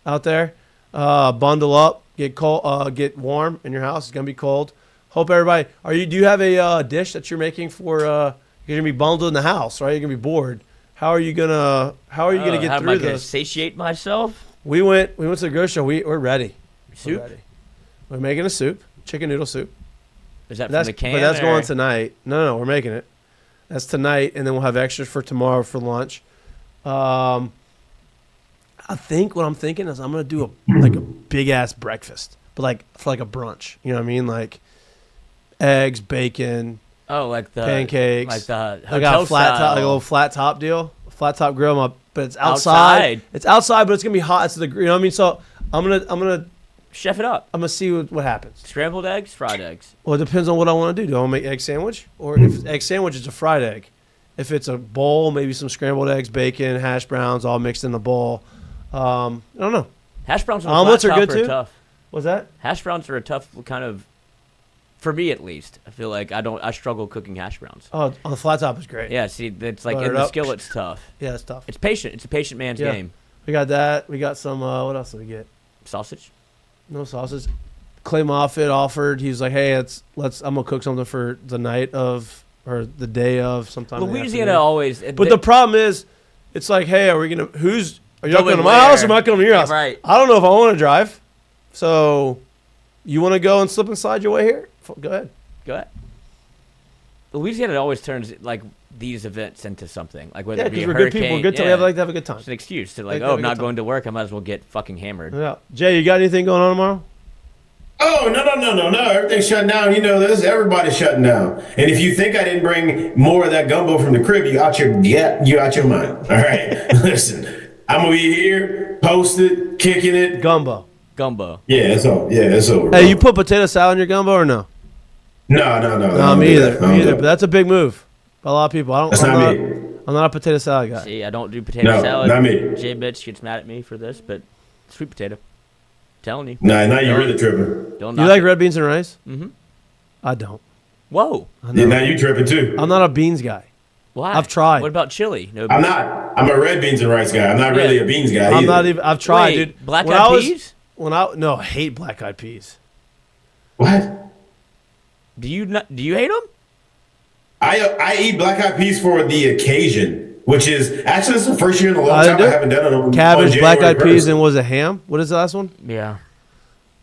out there. Bundle up. Get cold. Get warm in your house. It's going to be cold. Hope everybody. Do you have a dish that you're making for? You're going to be bundled in the house, right? You're going to be bored. How are you gonna get How through am I gonna this? satiate myself? We went to the grocery store. We're ready. Soup? We're ready. We're making a soup, chicken noodle soup. Is that from the can? But that's or? going tonight. No, we're making it. That's tonight, and then we'll have extras for tomorrow for lunch. I think what I'm thinking is I'm gonna do a big ass breakfast, but for a brunch. You know what I mean? Like eggs, bacon. Oh, like the pancakes. like the I got a flat top, like a little flat top deal, flat top grill. But it's outside. It's outside, but it's gonna be hot. It's you know what I mean? So I'm gonna chef it up. I'm gonna see what happens. Scrambled eggs, fried eggs. Well, it depends on what I want to do. Do I want to make egg sandwich, or if it's egg sandwich, it's a fried egg. If it's a bowl, maybe some scrambled eggs, bacon, hash browns, all mixed in the bowl. I don't know. Hash browns on omelets flat are good top too. Tough. What's that? Hash browns are a tough kind of. For me, at least, I feel like I struggle cooking hash browns. Oh, on the flat top is great. Yeah, see, it's like Butter in it the up. skillet's tough. Yeah, it's tough. It's patient. It's a patient man's game. We got that. We got some. What else did we get? Sausage. No sausage. Clay Moffitt offered. He's like, "Hey, let's. I'm gonna cook something for the night of or the day of sometime." in the Louisiana afternoon." always. But the problem is, it's like, hey, are we gonna? Are y'all coming to my where? house or am I coming to your house? Right. I don't know if I want to drive. So, you want to go and slip and slide your way here? Go ahead. Go ahead. Louisiana always turns like these events into something, like whether it be a we're hurricane. good people. We're good. We like to have a good time. It's an excuse to Like like, to have I'm a not good going to work. I might as well get fucking hammered. Yeah. Jay, you got anything going on tomorrow? Oh, no. Everything's shutting down. Everybody's shutting down. And if you think I didn't bring more of that gumbo from the crib, you out your mind. All right? Listen, I'm going to be here, posted, kicking it. Gumbo. Yeah, it's over. Hey, bro. you put potato salad in your gumbo or no? No. No, me either. But that's a big move by a lot of people. That's not me. I'm not a potato salad guy. See, I don't do potato salad. Not me. Jay bitch gets mad at me for this, but sweet potato. Telling you. Nah, now you're really tripping. Don't You knock like it. red beans and rice? Mm-hmm. I don't. Whoa. Yeah, now you tripping too. I'm not a beans guy. Why? I've tried. What about chili? No. I'm not. I'm a red beans and rice guy. I'm not really a beans guy I'm either. not even. I've tried, Wait, dude. black When eyed I was- peas? No, I hate black eyed peas. What? Do you hate them? I eat black eyed peas for the occasion, which is actually this is the first year in a long time do I it. haven't done it on Cabbage, on black eyed January peas, 1st. and was it ham? What is the last one? Yeah.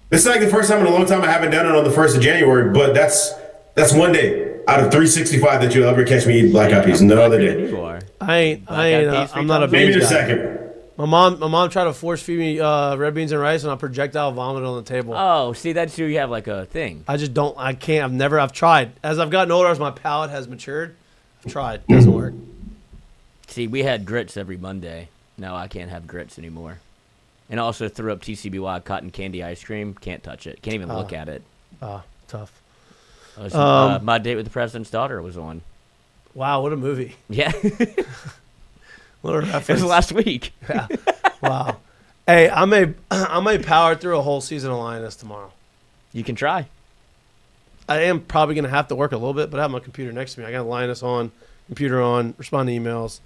This is like the first time in a long time I haven't done it on the 1st of January, but that's one day out of 365 that you'll ever catch me eating black eyed peas. No other day. You are. I ain't. Black-eyed peas I'm not a three Maybe beans in a guy. second. My mom tried to force feed me red beans and rice, and I projectile vomit on the table. Oh, see, that's who you have like a thing. I just don't. I can't. I've tried. As I've gotten older, as my palate has matured, I've tried. It doesn't work. See, we had grits every Monday. Now I can't have grits anymore. And I also threw up TCBY cotton candy ice cream. Can't touch it. Can't even look at it. Tough. My Date with the President's Daughter was on. Wow, what a movie. Yeah. What a It reference. was last week. Yeah. Wow. Hey, I may power through a whole season of Lioness tomorrow. You can try. I am probably going to have to work a little bit, but I have my computer next to me. I got Linus on, computer on, respond to emails.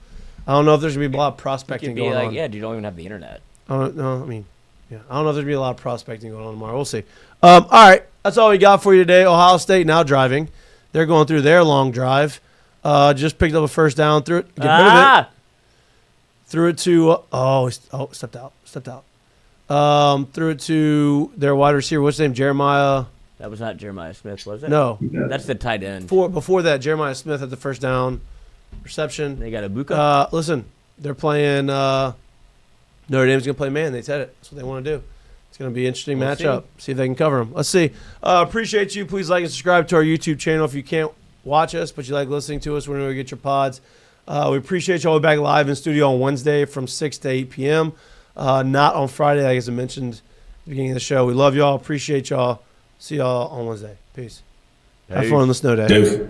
I don't know if there's going to be a lot of You prospecting could be going like, on. yeah, you don't even have the internet. I don't know. I mean, yeah. I don't know if there's going to be a lot of prospecting going on tomorrow. We'll see. All right. That's all we got for you today. Ohio State now driving. They're going through their long drive. Just picked up a first down. Threw it. Get rid of it. Threw it to stepped out. Threw it to their wide receiver. What's his name? Jeremiah. That was not Jeremiah Smith, was it? No. That's the tight end. Before that, Jeremiah Smith had the first down reception. They got Ibuka. Listen, they're playing. Notre Dame's going to play man. They said it. That's what they want to do. It's going to be an interesting matchup. See if they can cover them. Let's see. Appreciate you. Please like and subscribe to our YouTube channel if you can't watch us, but you like listening to us whenever we get your pods. We appreciate you all back live in studio on Wednesday from 6 to 8 p.m. Not on Friday, like as I mentioned at the beginning of the show. We love y'all. Appreciate y'all. See y'all on Wednesday. Peace. Have fun on the snow day. Dave.